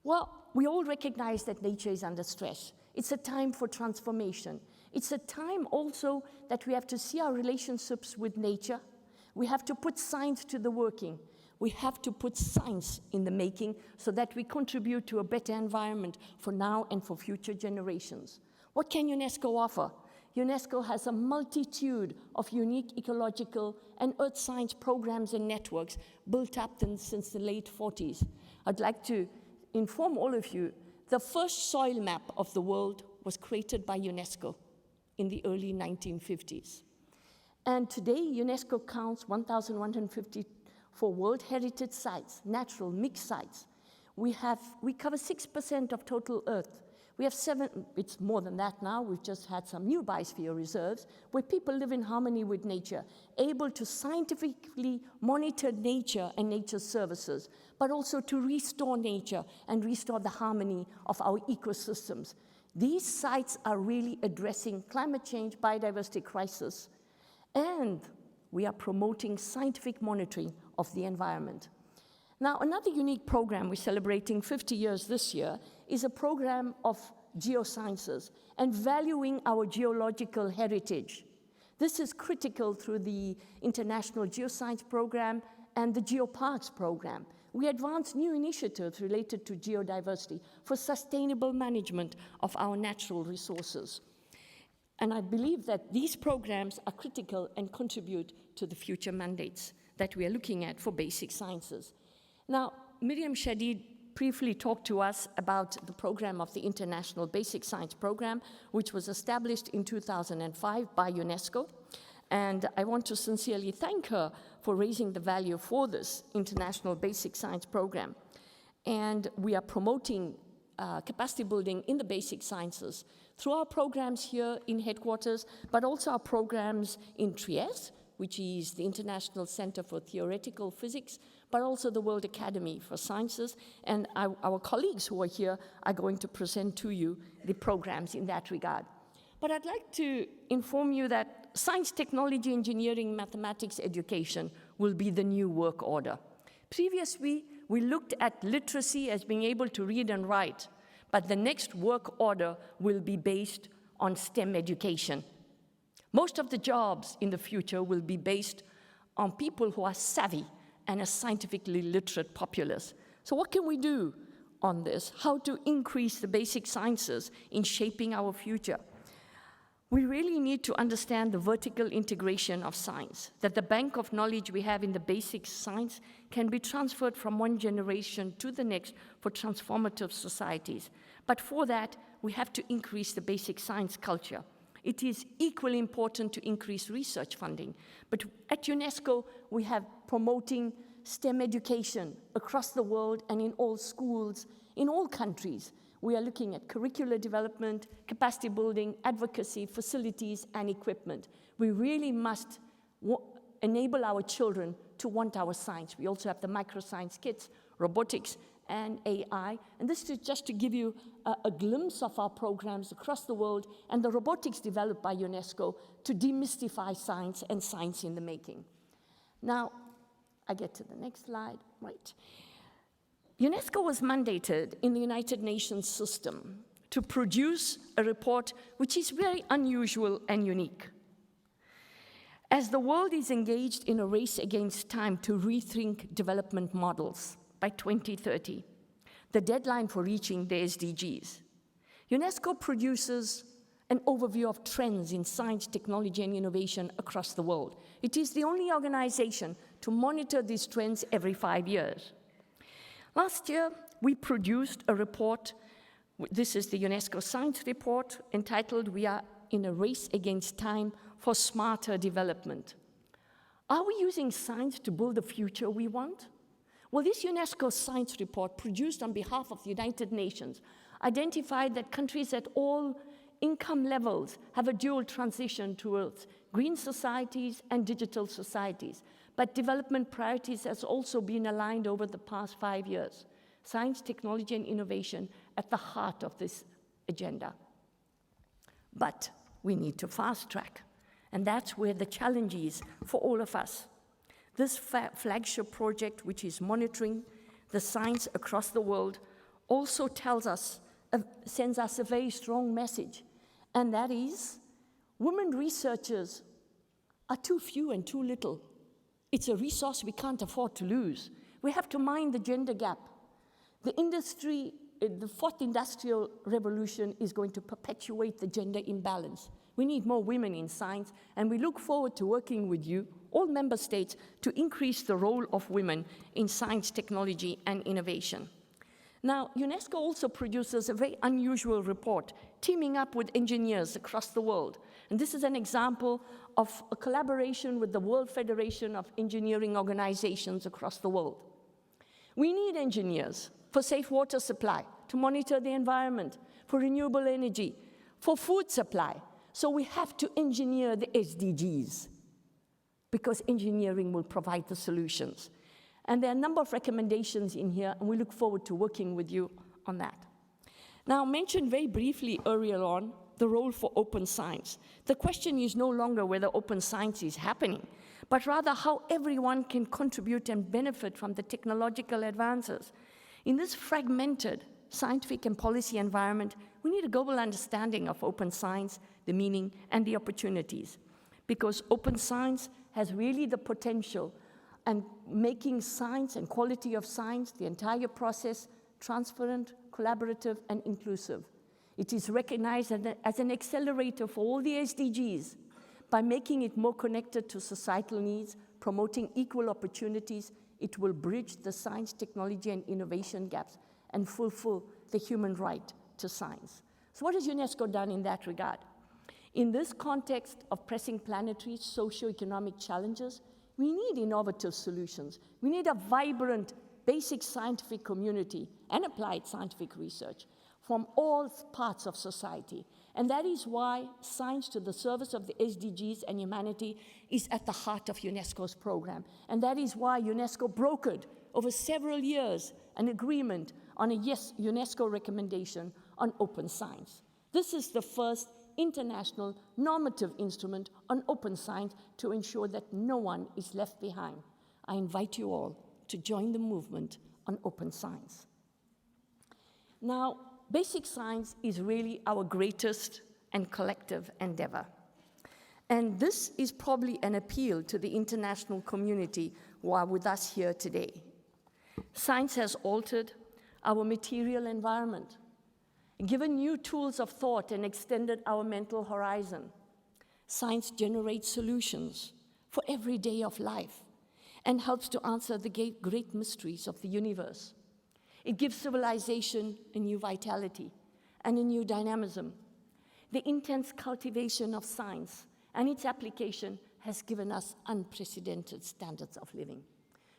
Well, we all recognize that nature is under stress. It's a time for transformation. It's a time also that we have to see our relationships with nature. We have to put science to the working. We have to put science in the making so that we contribute to a better environment for now and for future generations. What can UNESCO offer? UNESCO has a multitude of unique ecological and earth science programs and networks built up since the late 40s. I'd like to inform all of you, the first soil map of the world was created by UNESCO in the early 1950s. And today, UNESCO counts 1,154 World Heritage sites, natural mixed sites. We cover 6% of total Earth. We have 7, it's more than that now, we've just had some new biosphere reserves where people live in harmony with nature, able to scientifically monitor nature and nature's services, but also to restore nature and restore the harmony of our ecosystems. These sites are really addressing climate change, biodiversity crisis, and we are promoting scientific monitoring of the environment. Now, another unique program we're celebrating 50 years this year is a program of geosciences and valuing our geological heritage. This is critical through the International Geoscience Program and the Geoparks Program. We advance new initiatives related to geodiversity for sustainable management of our natural resources. And I believe that these programs are critical and contribute to the future mandates that we are looking at for basic sciences. Now, Miriam Shadid briefly talked to us about the program of the International Basic Science Program, which was established in 2005 by UNESCO. And I want to sincerely thank her for raising the value for this International Basic Science Program. And we are promoting capacity building in the basic sciences through our programs here in headquarters, but also our programs in Trieste, which is the International Center for Theoretical Physics, but also the World Academy for Sciences. And our colleagues who are here are going to present to you the programs in that regard. But I'd like to inform you that science, technology, engineering, mathematics, education will be the new work order. Previously, we looked at literacy as being able to read and write, but the next work order will be based on STEM education. Most of the jobs in the future will be based on people who are savvy and a scientifically literate populace. So what can we do on this? How to increase the basic sciences in shaping our future? We really need to understand the vertical integration of science, that the bank of knowledge we have in the basic science can be transferred from one generation to the next for transformative societies. But for that, we have to increase the basic science culture. It is equally important to increase research funding. But at UNESCO, we have promoting STEM education across the world and in all schools, in all countries. We are looking at curricular development, capacity building, advocacy, facilities, and equipment. We really must enable our children to want our science. We also have the microscience kits, robotics, and AI. And this is just to give you a glimpse of our programs across the world and the robotics developed by UNESCO to demystify science and science in the making. Now, I get to the next slide, right. UNESCO was mandated in the United Nations system to produce a report which is very unusual and unique. As the world is engaged in a race against time to rethink development models by 2030, the deadline for reaching the SDGs, UNESCO produces an overview of trends in science, technology, and innovation across the world. It is the only organization to monitor these trends every 5 years. Last year, we produced a report. This is the UNESCO Science Report, entitled "We Are in a Race Against Time for Smarter Development." Are we using science to build the future we want? Well, this UNESCO Science Report, produced on behalf of the United Nations, identified that countries at all income levels have a dual transition towards green societies and digital societies. But development priorities has also been aligned over the past 5 years. Science, technology, and innovation at the heart of this agenda. But we need to fast track, and that's where the challenge is for all of us. This flagship project, which is monitoring the science across the world, also sends us a very strong message, and that is, women researchers are too few and too little. It's a resource we can't afford to lose. We have to mind the gender gap. The fourth industrial revolution is going to perpetuate the gender imbalance. We need more women in science, and we look forward to working with you, all member states, to increase the role of women in science, technology, and innovation. Now, UNESCO also produces a very unusual report, teaming up with engineers across the world. And this is an example of a collaboration with the World Federation of Engineering Organizations across the world. We need engineers for safe water supply, to monitor the environment, for renewable energy, for food supply. So we have to engineer the SDGs, because engineering will provide the solutions. And there are a number of recommendations in here, and we look forward to working with you on that. Now, I mentioned very briefly earlier on the role for open science. The question is no longer whether open science is happening, but rather how everyone can contribute and benefit from the technological advances. In this fragmented scientific and policy environment, we need a global understanding of open science, the meaning, and the opportunities, because open science has really the potential and making science and quality of science, the entire process, transparent, collaborative, and inclusive. It is recognized as an accelerator for all the SDGs by making it more connected to societal needs, promoting equal opportunities. It will bridge the science, technology, and innovation gaps and fulfill the human right to science. So what has UNESCO done in that regard? In this context of pressing planetary socio-economic challenges, we need innovative solutions. We need a vibrant, basic scientific community and applied scientific research from all parts of society. And that is why science to the service of the SDGs and humanity is at the heart of UNESCO's program. And that is why UNESCO brokered over several years an agreement on a UNESCO recommendation on open science. This is the first international normative instrument on open science to ensure that no one is left behind. I invite you all to join the movement on open science. Now, basic science is really our greatest and collective endeavor. And this is probably an appeal to the international community who are with us here today. Science has altered our material environment, given new tools of thought and extended our mental horizon. Science generates solutions for every day of life and helps to answer the great mysteries of the universe. It gives civilization a new vitality and a new dynamism. The intense cultivation of science and its application has given us unprecedented standards of living.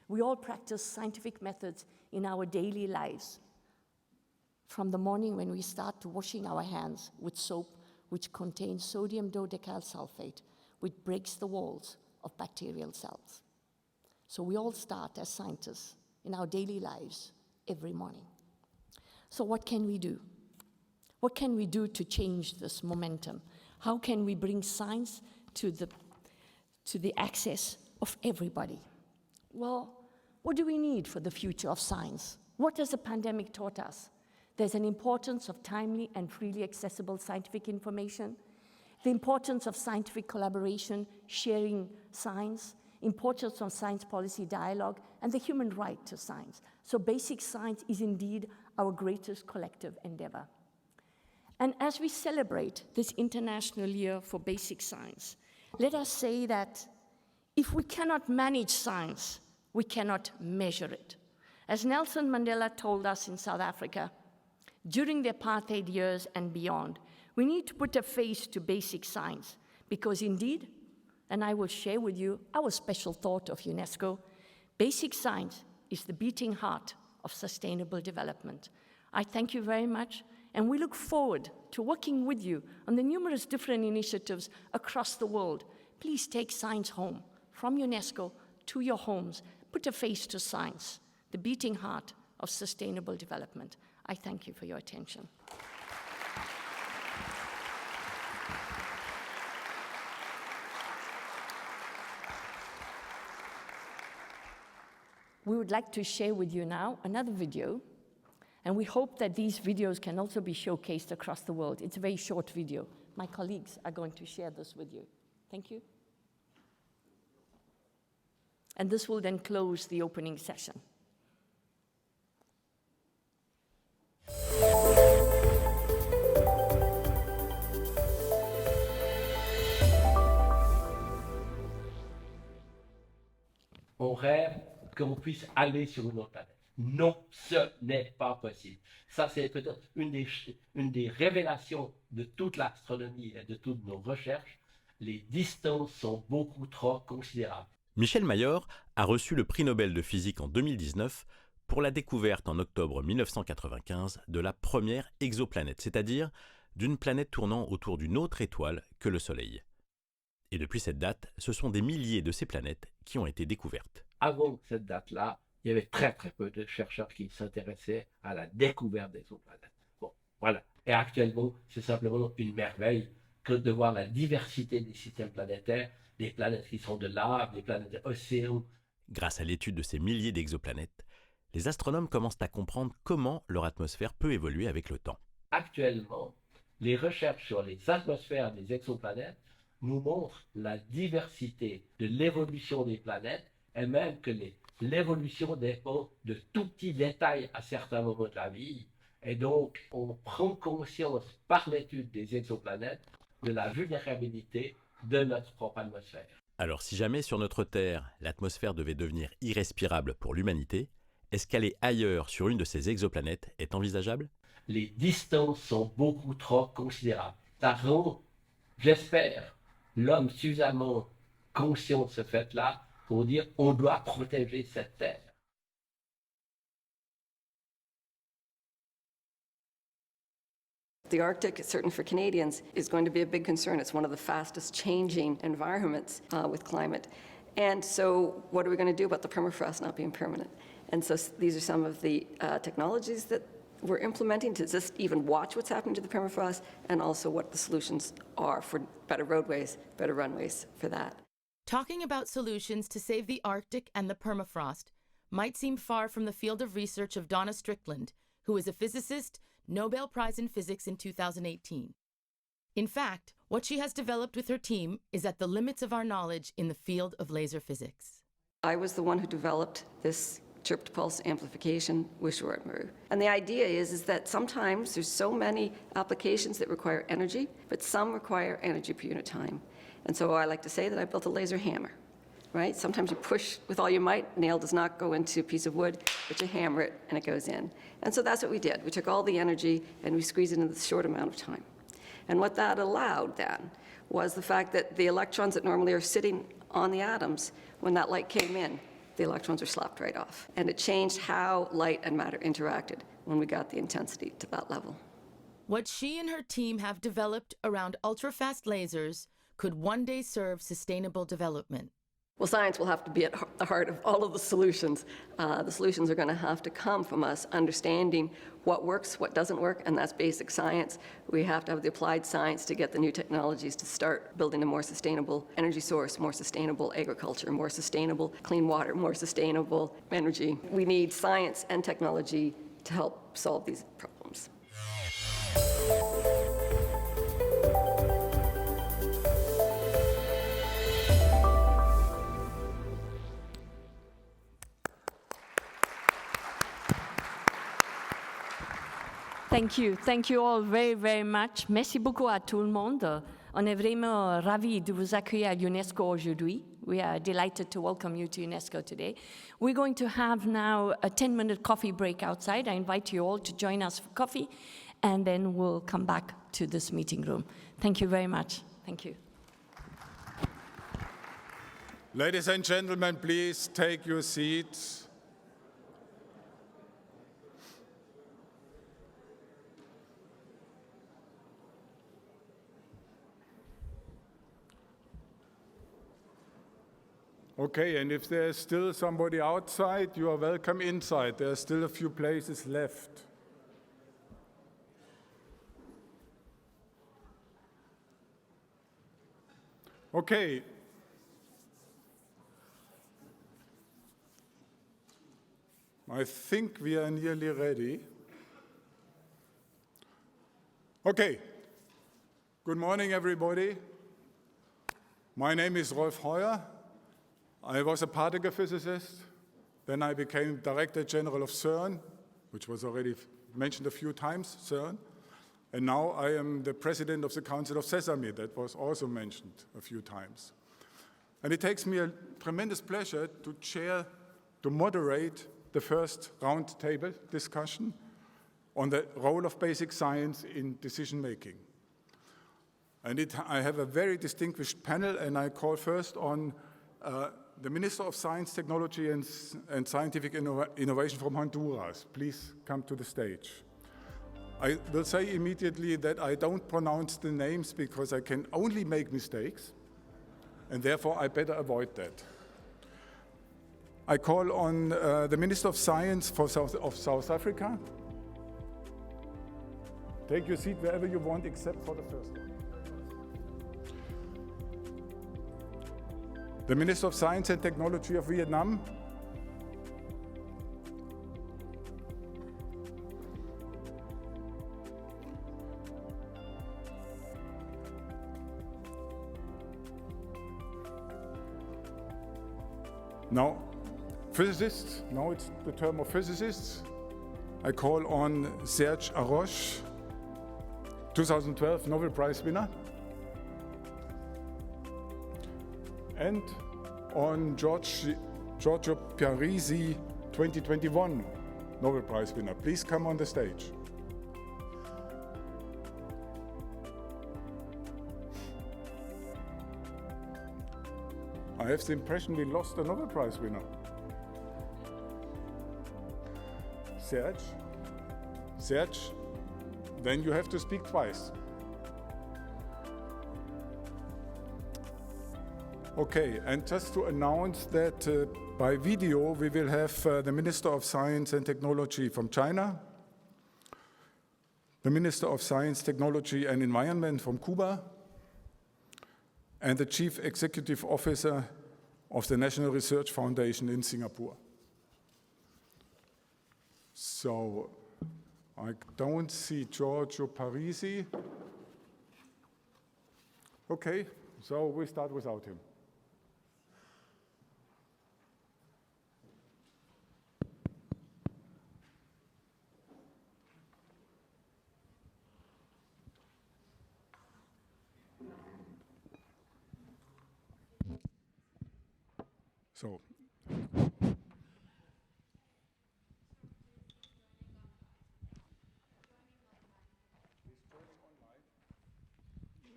We all practice scientific methods in our daily lives, from the morning when we start to washing our hands with soap which contains sodium dodecyl sulfate, which breaks the walls of bacterial cells. So we all start as scientists in our daily lives every morning. So what can we do? What can we do to change this momentum? How can we bring science to the access of everybody? Well, what do we need for the future of science? What has the pandemic taught us? There's an importance of timely and freely accessible scientific information, the importance of scientific collaboration, sharing science, importance of science policy dialogue, and the human right to science. So basic science is indeed our greatest collective endeavor. And as we celebrate this International Year for Basic Science, let us say that if we cannot manage science, we cannot measure it. As Nelson Mandela told us in South Africa, during the apartheid years and beyond, we need to put a face to basic science because indeed, and I will share with you our special thought of UNESCO, basic science is the beating heart of sustainable development. I thank you very much, and we look forward to working with you on the numerous different initiatives across the world. Please take science home from UNESCO to your homes. Put a face to science, the beating heart of sustainable development. I thank you for your attention. We would like to share with you now another video, and we hope that these videos can also be showcased across the world. It's a very short video. My colleagues are going to share this with you. Thank you. And this will then close the opening session. On rêve qu'on puisse aller sur une autre planète. Non, ce n'est pas possible. Ça, c'est peut-être une des révélations de toute l'astronomie et de toutes nos recherches. Les distances sont beaucoup trop considérables. Michel Mayor a reçu le prix Nobel de physique en 2019 pour la découverte en octobre 1995 de la première exoplanète, c'est-à-dire d'une planète tournant autour d'une autre étoile que le Soleil. Et depuis cette date, ce sont des milliers de ces planètes qui ont été découvertes. Avant cette date-là, il y avait très très peu de chercheurs qui s'intéressaient à la découverte des exoplanètes. Bon, voilà. Et actuellement, c'est simplement une merveille que de voir la diversité des systèmes planétaires, des planètes qui sont de lave, des planètes océans. Grâce à l'étude de ces milliers d'exoplanètes, les astronomes commencent à comprendre comment leur atmosphère peut évoluer avec le temps. Actuellement, les recherches sur les atmosphères des exoplanètes nous montrent la diversité de l'évolution des planètes et même que l'évolution dépend de tout petits détails à certains moments de la vie. Et donc, on prend conscience par l'étude des exoplanètes de la vulnérabilité de notre propre atmosphère. Alors si jamais sur notre Terre, l'atmosphère devait devenir irrespirable pour l'humanité, est-ce qu'aller ailleurs sur une de ces exoplanètes est envisageable? Les distances sont beaucoup trop considérables. Ça rend, j'espère, l'homme suffisamment conscient de ce fait-là pour dire on doit protéger cette terre. The Arctic, certainly for Canadians, is going to be a big concern. It's one of the fastest changing environments with climate. And so what are we going to do about the permafrost not being permanent? And so these are some of the technologies that we're implementing to just even watch what's happening to the permafrost, and also what the solutions are for better roadways, better runways for that. Talking about solutions to save the Arctic and the permafrost might seem far from the field of research of Donna Strickland, who is a physicist, Nobel Prize in Physics in 2018. In fact, what she has developed with her team is at the limits of our knowledge in the field of laser physics. I was the one who developed this chirped pulse amplification with Shortmere. And the idea is that sometimes there's so many applications that require energy, but some require energy per unit time. And so I like to say that I built a laser hammer, right? Sometimes you push with all your might, nail does not go into a piece of wood, but you hammer it and it goes in. And so that's what we did. We took all the energy and we squeezed it into this short amount of time. And what that allowed then was the fact that the electrons that normally are sitting on the atoms, when that light came in, the electrons are slapped right off. And it changed how light and matter interacted when we got the intensity to that level. What she and her team have developed around ultra-fast lasers could one day serve sustainable development. Well, science will have to be at the heart of all of the solutions. The solutions are going to have to come from us understanding what works, what doesn't work, and that's basic science. We have to have the applied science to get the new technologies to start building a more sustainable energy source, more sustainable agriculture, more sustainable clean water, more sustainable energy. We need science and technology to help solve these problems. Thank you all very, very much. Merci beaucoup à tout le monde. On est vraiment ravis de vous accueillir à UNESCO aujourd'hui. We are delighted to welcome you to UNESCO today. We're going to have now a 10-minute coffee break outside. I invite you all to join us for coffee, and then we'll come back to this meeting room. Thank you very much. Thank you. Ladies and gentlemen, please take your seats. Okay, and if there's still somebody outside, you are welcome inside. There are still a few places left. Okay. I think we are nearly ready. Okay. Good morning, everybody. My name is Rolf Heuer. I was a particle physicist. Then I became Director General of CERN, which was already mentioned a few times, CERN. And now I am the President of the Council of Sesame, that was also mentioned a few times. And it takes me a tremendous pleasure to moderate the first roundtable discussion on the role of basic science in decision-making. And I have a very distinguished panel, and I call first on the Minister of Science, Technology, and Scientific Innovation from Honduras. Please come to the stage. I will say immediately that I don't pronounce the names because I can only make mistakes, and therefore I better avoid that. I call on the Minister of Science of South Africa. Take your seat wherever you want except for the first one. the Minister of Science and Technology of Vietnam, now, physicists, now it's the term of physicists. I call on Serge Haroche, 2012 Nobel Prize winner, and on Giorgio Parisi, 2021 Nobel Prize winner. Please come on the stage. I have the impression we lost a Nobel Prize winner. Serge, then you have to speak twice. Okay, and just to announce that by video we will have the Minister of Science and Technology from China, the Minister of Science, Technology and Environment from Cuba, and the Chief Executive Officer of the National Research Foundation in Singapore. So, I don't see Giorgio Parisi. Okay, so we start without him.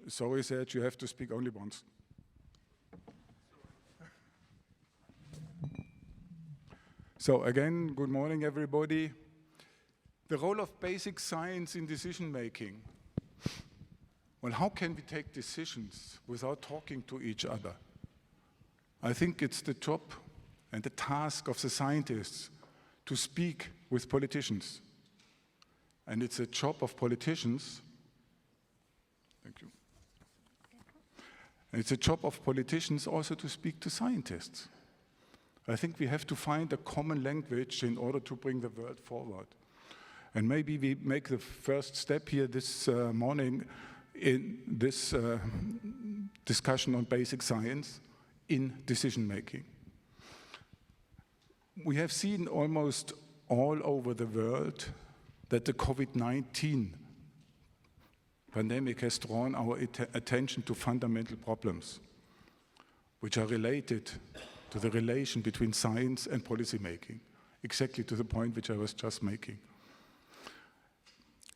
So he said you have to speak only once. So again, good morning everybody. The role of basic science in decision making. Well, how can we take decisions without talking to each other? I think it's the job and the task of the scientists to speak with politicians. And it's a job of politicians. Thank you. And it's a job of politicians also to speak to scientists. I think we have to find a common language in order to bring the world forward. And maybe we make the first step here this morning in this discussion on basic science in decision making. We have seen almost all over the world that the COVID-19 pandemic has drawn our attention to fundamental problems, which are related to the relation between science and policy making, exactly to the point which I was just making.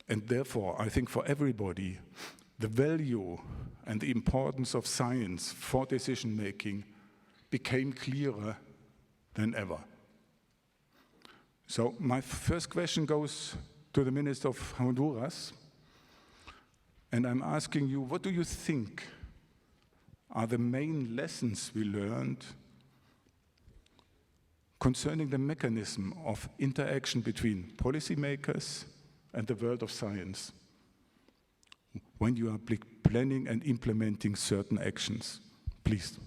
And therefore, I think for everybody, the value and the importance of science for decision making became clearer than ever. So my first question goes to the Minister of Honduras. And I'm asking you, what do you think are the main lessons we learned concerning the mechanism of interaction between policymakers and the world of science when you are planning and implementing certain actions? Please.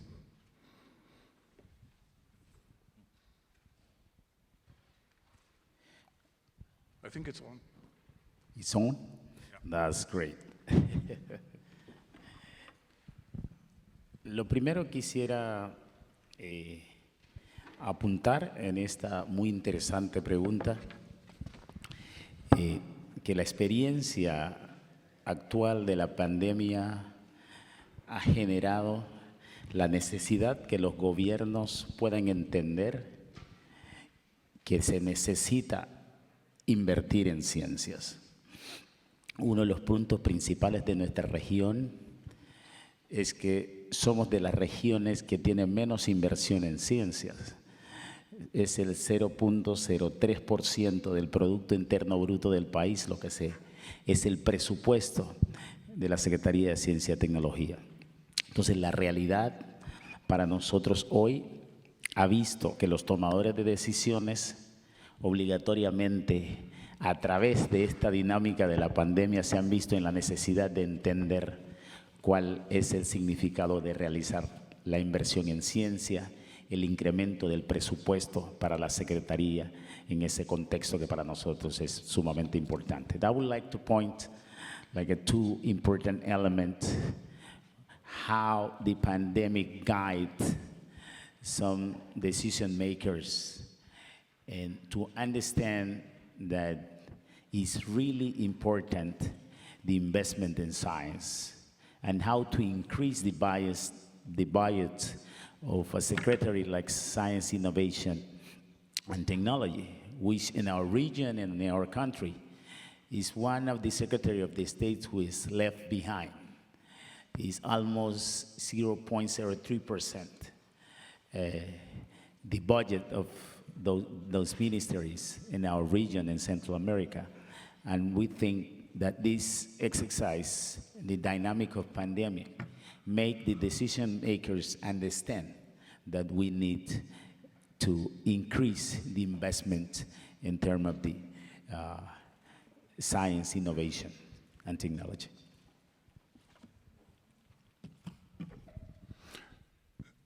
I think it's on. It's on? Yeah. That's great. Lo primero quisiera apuntar en esta muy interesante pregunta, que la experiencia actual de la pandemia ha generado la necesidad que los gobiernos puedan entender que se necesita invertir en ciencias. Uno de los puntos principales de nuestra región es que somos de las regiones que tienen menos inversión en ciencias. Es el 0.03% del Producto Interno Bruto del país, lo que es el presupuesto de la Secretaría de Ciencia y Tecnología. Entonces, la realidad para nosotros hoy ha visto que los tomadores de decisiones obligatoriamente, a través de esta dinámica de la pandemia, se han visto en la necesidad de entender cuál es el significado de realizar la inversión en ciencia, el incremento del presupuesto para la Secretaría en ese contexto que para nosotros es sumamente importante. I would like to point like a two important elements how the pandemic guides some decision makers and to understand that it's really important the investment in science and how to increase the budget of a secretary like Science, Innovation, and Technology, which in our region and in our country is one of the Secretary of the State who is left behind. It's almost 0.03%. The budget of those ministries in our region in Central America. And we think that this exercise, the dynamic of pandemic, make the decision makers understand that we need to increase the investment in terms of the science, innovation, and technology.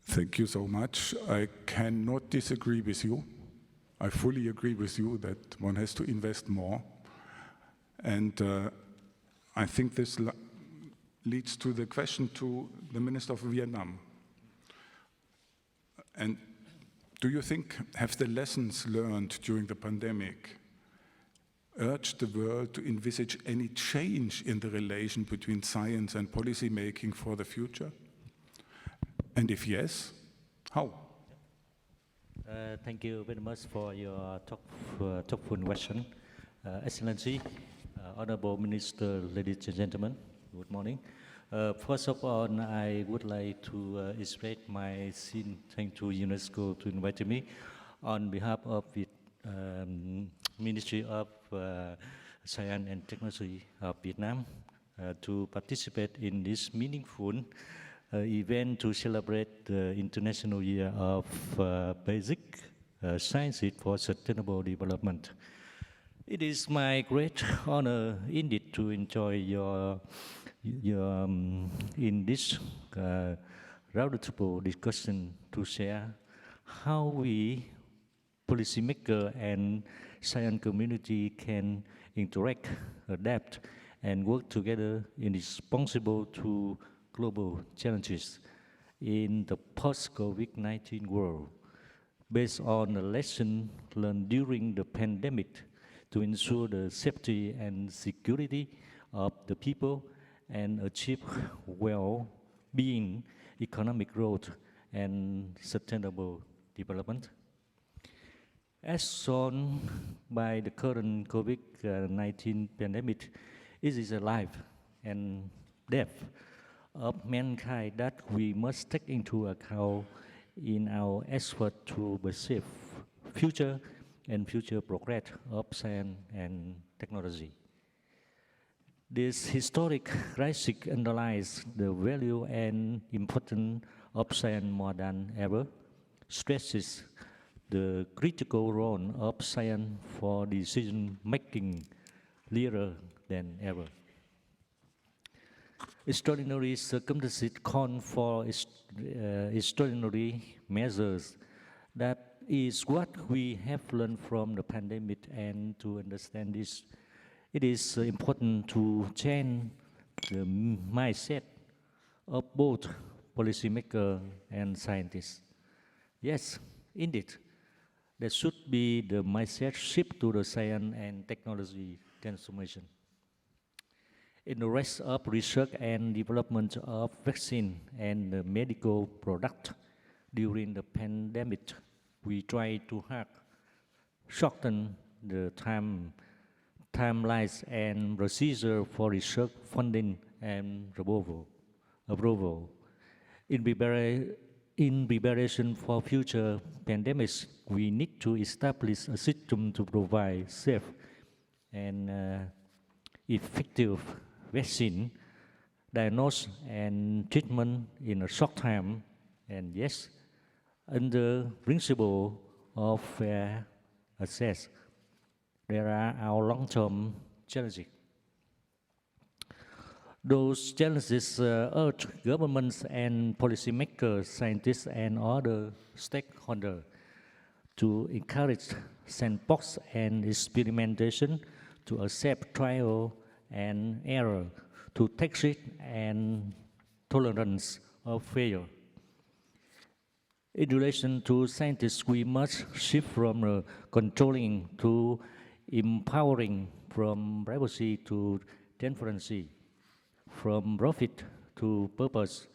Thank you so much. I cannot disagree with you. I fully agree with you that one has to invest more. And I think this leads to the question to the Minister of Vietnam. And do you think, have the lessons learned during the pandemic urged the world to envisage any change in the relation between science and policy making for the future? And if yes, how? Thank you very much for your thoughtful question. Excellency, Honorable Minister, ladies and gentlemen, good morning. First of all, I would like to express my sincere thanks to UNESCO to invite me on behalf of the Ministry of Science and Technology of Vietnam to participate in this meaningful event to celebrate the International Year of Basic Sciences for Sustainable Development. It is my great honor indeed to enjoy your in this roundtable discussion to share how we policymaker and science community can interact, adapt, and work together in responsible to global challenges in the post-COVID-19 world, based on the lesson learned during the pandemic to ensure the safety and security of the people and achieve well-being, economic growth, and sustainable development. As shown by the current COVID-19 pandemic, it is a life and death of mankind that we must take into account in our effort to perceive future progress of science and technology. This historic crisis underlies the value and importance of science more than ever, stresses the critical role of science for decision-making clearer than ever. Extraordinary circumstances call for extraordinary measures. That is what we have learned from the pandemic, and to understand this, it is important to change the mindset of both policymakers and scientists. Yes, indeed, there should be the mindset shift to the science and technology transformation. In the rest of research and development of vaccine and medical product during the pandemic, we try to shorten the timelines and procedure for research funding and approval. In preparation for future pandemics, we need to establish a system to provide safe and effective vaccine, diagnosis and treatment in a short time, and yes, under principle of fair access. There are our long-term challenges. Those challenges urge governments and policymakers, scientists, and other stakeholders to encourage sandbox and experimentation, to accept trial and error, to take risk and tolerance of failure. In relation to scientists, we must shift from controlling to empowering, from privacy to transparency, from profit to purpose,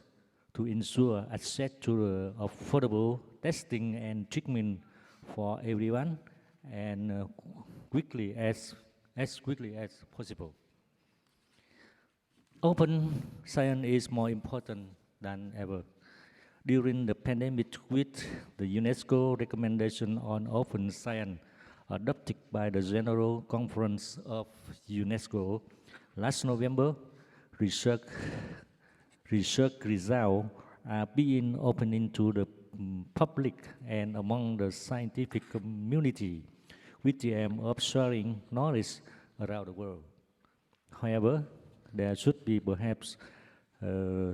to ensure access to affordable testing and treatment for everyone, and as quickly as possible. Open science is more important than ever. During the pandemic, with the UNESCO recommendation on open science adopted by the General Conference of UNESCO last November, research results are being opened to the public and among the scientific community, with the aim of sharing knowledge around the world. However, there should be perhaps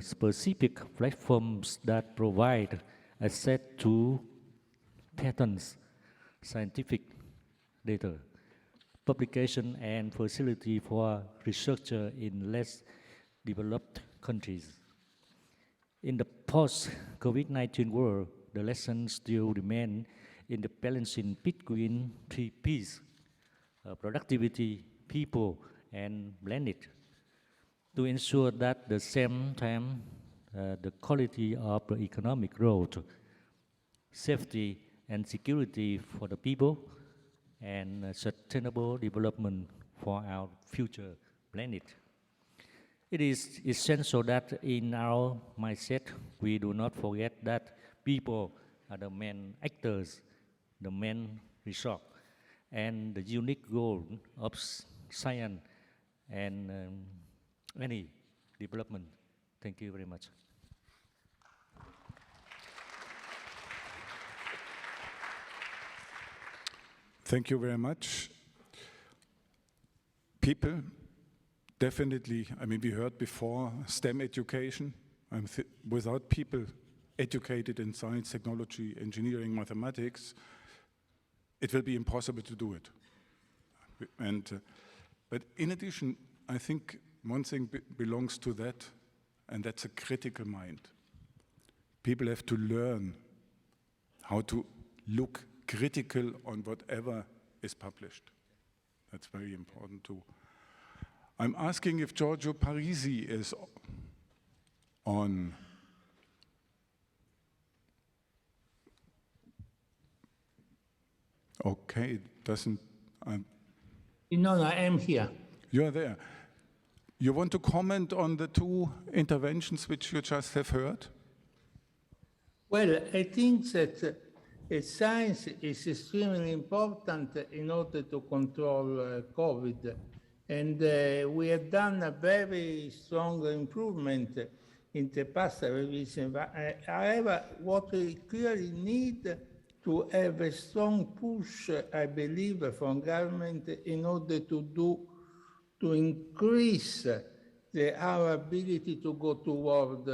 specific platforms that provide access to patents, scientific data, publication, and facility for researchers in less developed countries. In the post-COVID-19 world, the lessons still remain in the balancing between three P's: productivity, people, and planet, to ensure that at the same time the quality of the economic growth, safety and security for the people, and sustainable development for our future planet. It is essential that in our mindset we do not forget that people are the main actors, the main resource, and the unique goal of science and any development. Thank you very much. Thank you very much. People, definitely, I mean, we heard before STEM education. Without people educated in science, technology, engineering, mathematics, it will be impossible to do it. But in addition, I think one thing belongs to that, and that's a critical mind. People have to learn how to look critical on whatever is published. That's very important too. I'm asking if Giorgio Parisi is on. Okay, doesn't. No, I am here. You're there. You want to comment on the two interventions which you just have heard? Well, I think that science is extremely important in order to control COVID. And we have done a very strong improvement in the past revision. However, what we clearly need to have a strong push, I believe, from government in order to increase our ability to go toward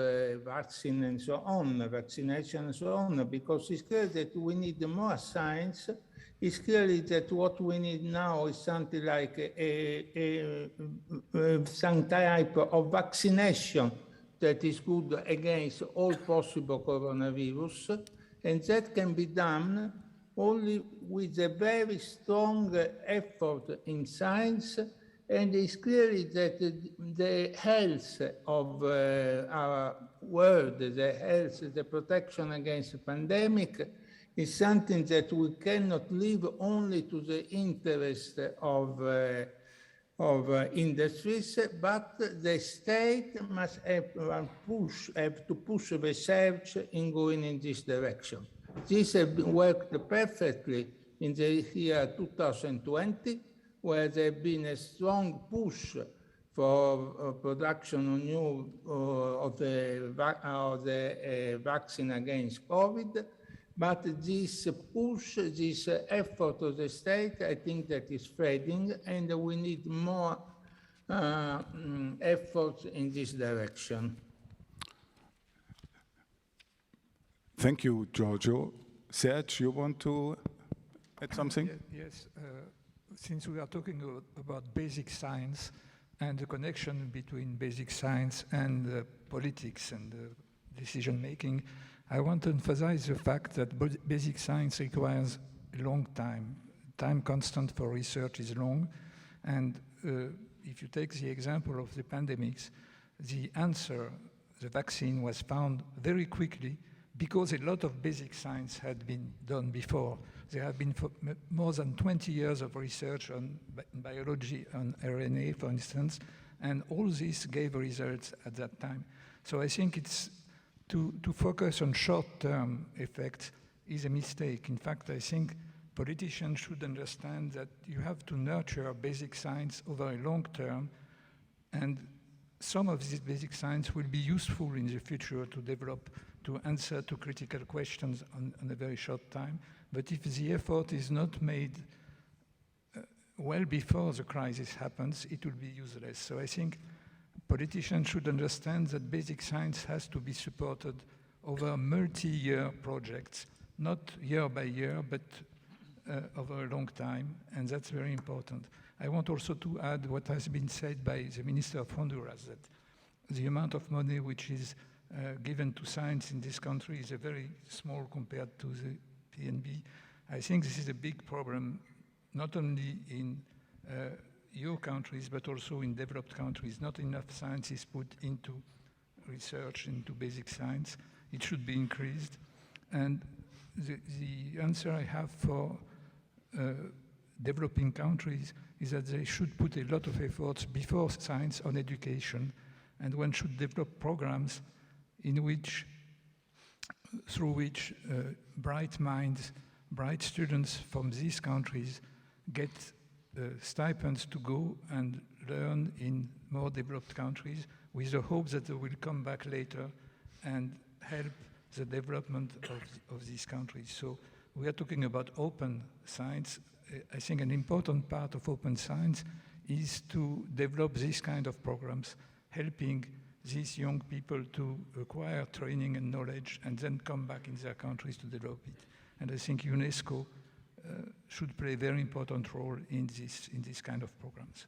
vaccine and so on, vaccination and so on, because it's clear that we need more science. It's clearly that what we need now is something like some type of vaccination that is good against all possible coronavirus, and that can be done only with a very strong effort in science. And it's clearly that the health of our world, the health, the protection against the pandemic is something that we cannot leave only to the interest of industries, but the state must have to push research in going in this direction. This has worked perfectly in the year 2020, where there has been a strong push for production of the vaccine against COVID. But this push, this effort of the state, I think that is fading, and we need more efforts in this direction. Thank you, Giorgio. Serge, you want to add something? Yes. Since we are talking about basic science and the connection between basic science and politics and decision-making, I want to emphasize the fact that basic science requires a long time. Time constant for research is long, and if you take the example of the pandemics, the answer, the vaccine, was found very quickly because a lot of basic science had been done before. There have been more than 20 years of research on biology, on RNA, for instance, and all this gave results at that time. So I think it's to focus on short-term effects is a mistake. In fact, I think politicians should understand that you have to nurture basic science over a long term, and some of this basic science will be useful in the future to develop, to answer to critical questions on a very short time. But if the effort is not made well before the crisis happens, it will be useless. So I think politicians should understand that basic science has to be supported over multi-year projects, not year by year, but over a long time, and that's very important. I want also to add what has been said by the Minister of Honduras, that the amount of money which is given to science in this country is a very small compared to the PNB. I think this is a big problem, not only in your countries, but also in developed countries. Not enough science is put into research, into basic science. It should be increased. And the answer I have for developing countries is that they should put a lot of efforts before science on education, and one should develop programs in which, through which bright minds, bright students from these countries get stipends to go and learn in more developed countries, with the hope that they will come back later and help the development of these countries. So we are talking about open science. I think an important part of open science is to develop this kind of programs, helping these young people to acquire training and knowledge and then come back in their countries to develop it. And I think UNESCO should play a very important role in this kind of programs.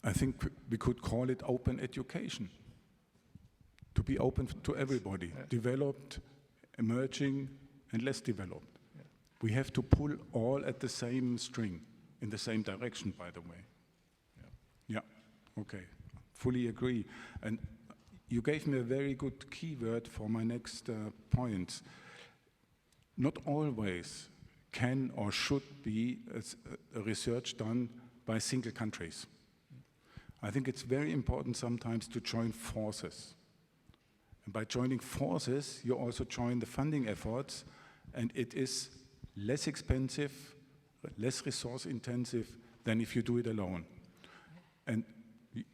I think we could call it open education. To be open to everybody, developed, emerging, and less developed. Yeah. We have to pull all at the same string, in the same direction, by the way. Yeah, okay, fully agree. And you gave me a very good keyword for my next point. Not always can or should be a research done by single countries. I think it's very important sometimes to join forces. And by joining forces, you also join the funding efforts, and it is less expensive, less resource intensive than if you do it alone. And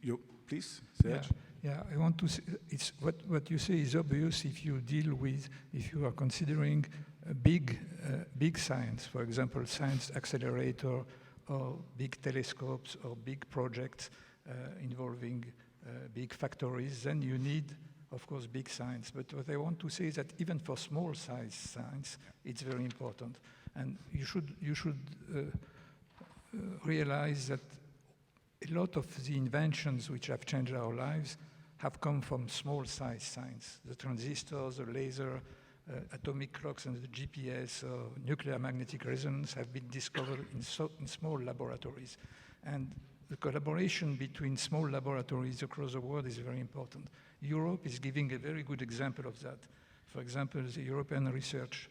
you, please, Serge. Yeah, I want to say, it's what you say is obvious if you are considering big science, for example, science accelerator or big telescopes or big projects involving big factories, then you need, of course, big science. But what I want to say is that even for small size science, it's very important. And you should realize that a lot of the inventions which have changed our lives have come from small size science. The transistors, the laser, atomic clocks, and the GPS, or nuclear magnetic resonance have been discovered in small laboratories. And the collaboration between small laboratories across the world is very important. Europe is giving a very good example of that. For example, the European Research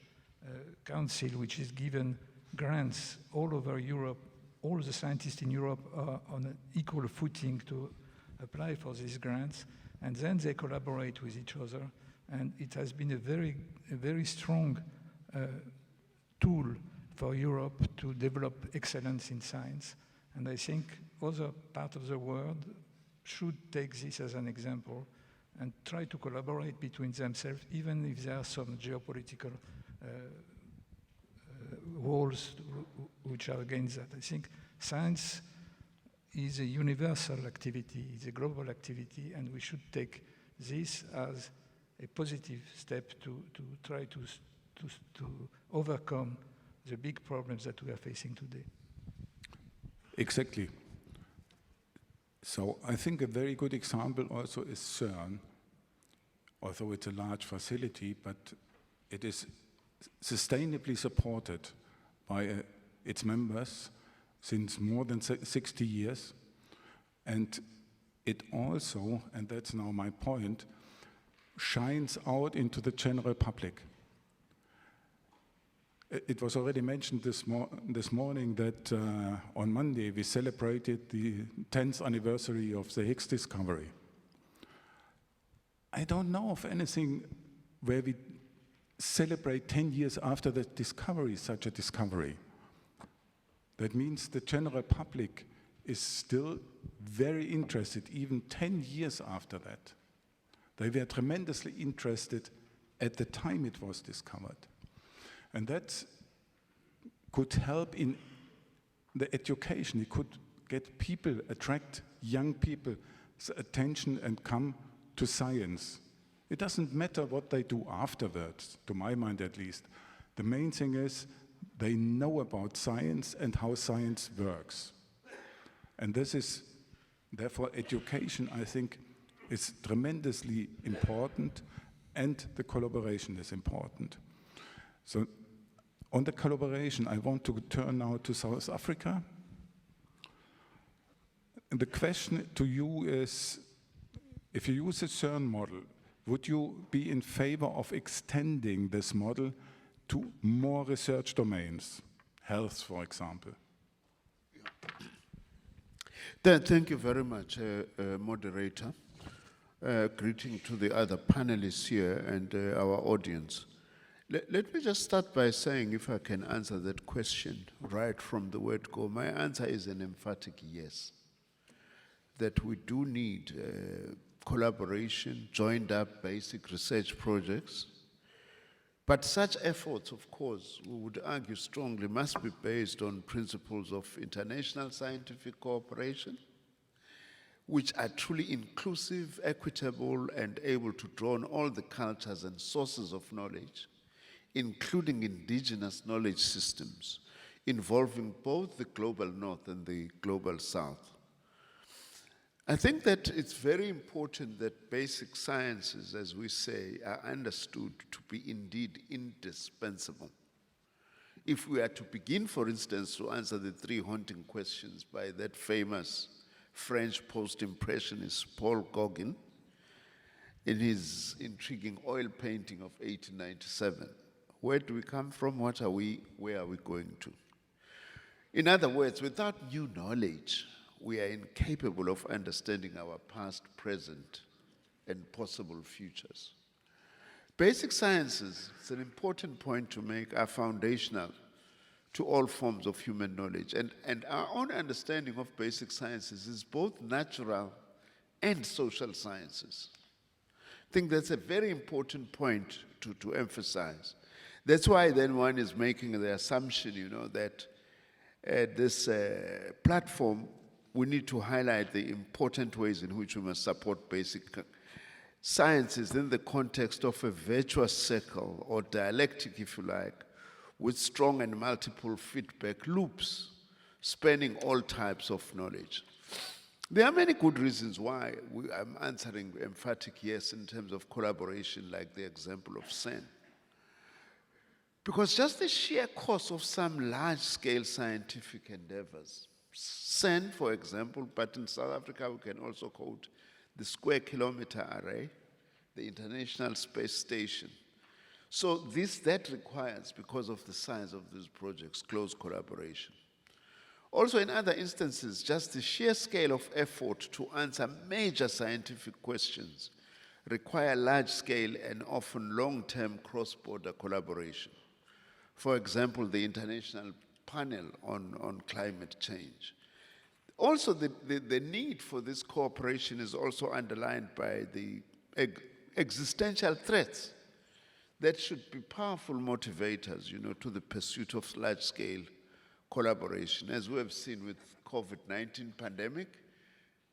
Council, which is given grants all over Europe. All the scientists in Europe are on an equal footing to apply for these grants, and then they collaborate with each other. And it has been a very strong tool for Europe to develop excellence in science. And I think other parts of the world should take this as an example and try to collaborate between themselves, even if there are some geopolitical walls which are against that. I think science is a universal activity, is a global activity, and we should take this as a positive step to try to overcome the big problems that we are facing today. Exactly. So I think a very good example also is CERN, although it's a large facility, but it is sustainably supported by its members since more than 60 years. And it also, and that's now my point, shines out into the general public. It was already mentioned this morning that on Monday we celebrated the 10th anniversary of the Higgs discovery. I don't know of anything where we celebrate 10 years after the discovery, such a discovery. That means the general public is still very interested, even 10 years after that. They were tremendously interested at the time it was discovered. And that could help in the education. It could get people, attract young people's attention and come to science. It doesn't matter what they do afterwards, to my mind at least. The main thing is they know about science and how science works. And this is, therefore, education, I think, is tremendously important, and the collaboration is important. So, on the collaboration, I want to turn now to South Africa. And the question to you is, if you use a CERN model, would you be in favor of extending this model to more research domains, health, for example? Thank you very much, moderator. Greeting to the other panelists here and our audience. Let me just start by saying, if I can answer that question right from the word go, my answer is an emphatic yes. That we do need collaboration, joined up basic research projects. But such efforts, of course, we would argue strongly, must be based on principles of international scientific cooperation, which are truly inclusive, equitable, and able to draw on all the cultures and sources of knowledge, including indigenous knowledge systems, involving both the global north and the global south. I think that it's very important that basic sciences, as we say, are understood to be indeed indispensable. If we are to begin, for instance, to answer the three haunting questions by that famous French post-impressionist Paul Gauguin in his intriguing oil painting of 1897, where do we come from? What are we? Where are we going to? In other words, without new knowledge, we are incapable of understanding our past, present, and possible futures. Basic sciences, it's an important point to make, are foundational to all forms of human knowledge. And our own understanding of basic sciences is both natural and social sciences. I think that's a very important point to emphasize. That's why then one is making the assumption, that this platform, we need to highlight the important ways in which we must support basic sciences in the context of a virtuous circle or dialectic, if you like, with strong and multiple feedback loops spanning all types of knowledge. There are many good reasons why I'm answering emphatic yes in terms of collaboration, like the example of CERN. Because just the sheer cost of some large-scale scientific endeavors, CERN, for example, but in South Africa we can also quote the Square Kilometre Array, the International Space Station. So that requires, because of the size of these projects, close collaboration. Also, in other instances, just the sheer scale of effort to answer major scientific questions require large-scale and often long-term cross-border collaboration. For example, the International Panel on Climate Change. Also, the need for this cooperation is also underlined by the existential threats that should be powerful motivators, to the pursuit of large-scale collaboration, as we have seen with COVID-19 pandemic.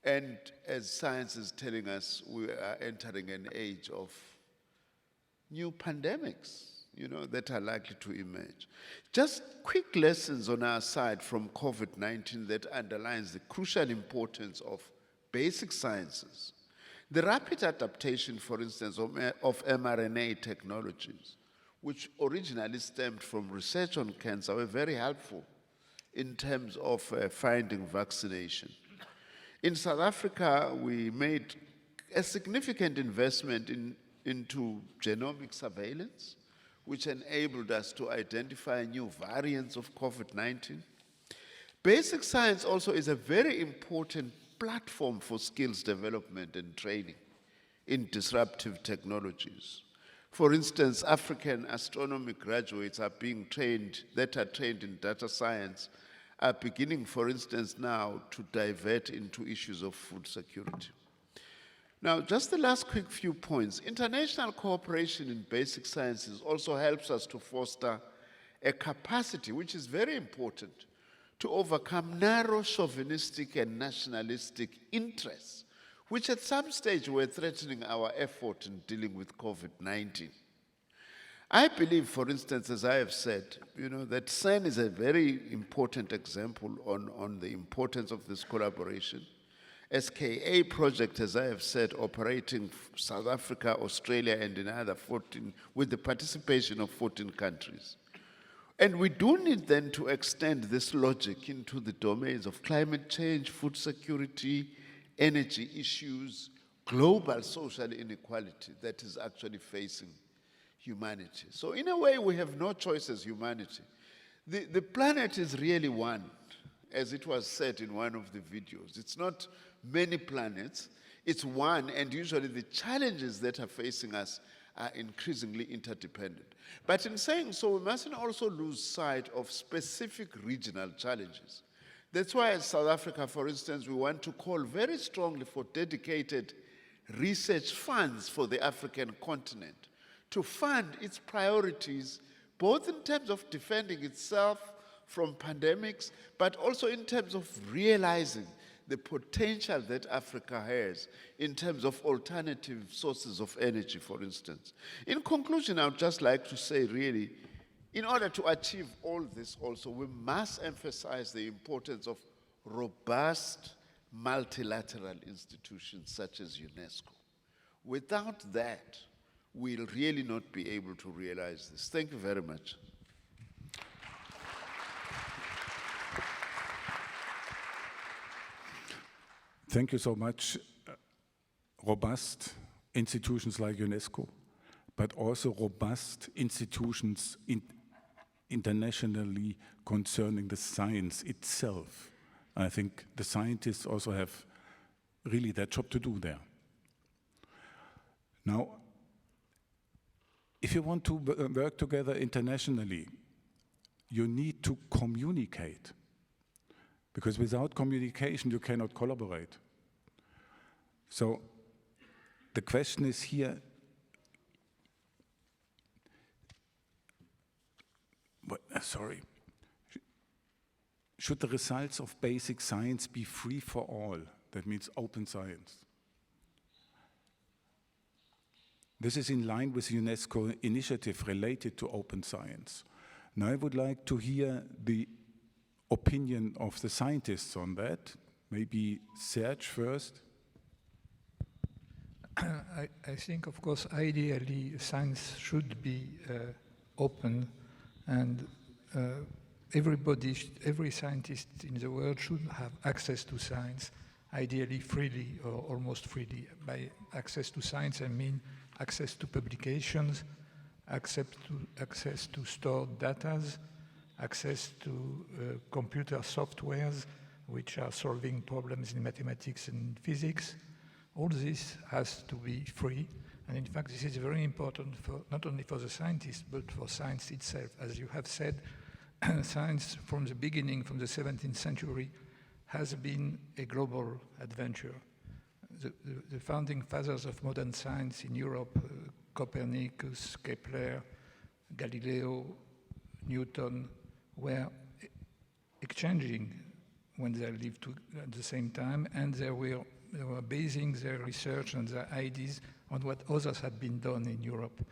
And as science is telling us, we are entering an age of new pandemics, that are likely to emerge. Just quick lessons on our side from COVID-19 that underlines the crucial importance of basic sciences. The rapid adaptation, for instance, of mRNA technologies, which originally stemmed from research on cancer, were very helpful in terms of finding vaccination. In South Africa, we made a significant investment into genomic surveillance, which enabled us to identify new variants of COVID-19. Basic science also is a very important platform for skills development and training in disruptive technologies. For instance, African astronomy graduates are being trained, that are trained in data science, are beginning, for instance, now to divert into issues of food security. Now, just the last quick few points. International cooperation in basic sciences also helps us to foster a capacity, which is very important, to overcome narrow chauvinistic and nationalistic interests, which at some stage were threatening our effort in dealing with COVID-19. I believe, for instance, as I have said, that CERN is a very important example on the importance of this collaboration. SKA project, as I have said, operating South Africa, Australia, and in other 14, with the participation of 14 countries. And we do need then to extend this logic into the domains of climate change, food security, energy issues, global social inequality that is actually facing humanity. So in a way, we have no choice as humanity. The planet is really one, as it was said in one of the videos. It's not many planets, it's one, and usually the challenges that are facing us are increasingly interdependent. But in saying so, we mustn't also lose sight of specific regional challenges. That's why as South Africa, for instance, we want to call very strongly for dedicated research funds for the African continent to fund its priorities, both in terms of defending itself from pandemics, but also in terms of realizing the potential that Africa has in terms of alternative sources of energy, for instance. In conclusion, I would just like to say, really, in order to achieve all this also, we must emphasize the importance of robust multilateral institutions such as UNESCO. Without that, we'll really not be able to realize this. Thank you very much. Thank you so much. Robust institutions like UNESCO, but also robust institutions internationally concerning the science itself. I think the scientists also have really their job to do there. Now, if you want to work together internationally, you need to communicate. Because without communication, you cannot collaborate. So the question is here, should the results of basic science be free for all? That means open science. This is in line with UNESCO initiative related to open science. Now I would like to hear the opinion of the scientists on that. Maybe Serge first. I think, of course, ideally, science should be open, and every scientist in the world should have access to science, ideally freely or almost freely. By access to science, I mean access to publications, access to stored data, access to computer softwares which are solving problems in mathematics and physics. All this has to be free, and in fact this is very important for not only for the scientists but for science itself. As you have said, science from the beginning, from the 17th century, has been a global adventure. The founding fathers of modern science in Europe, Copernicus, Kepler, Galileo, Newton, were exchanging when they lived at the same time, and they were basing their research and their ideas on what others had been done in Europe.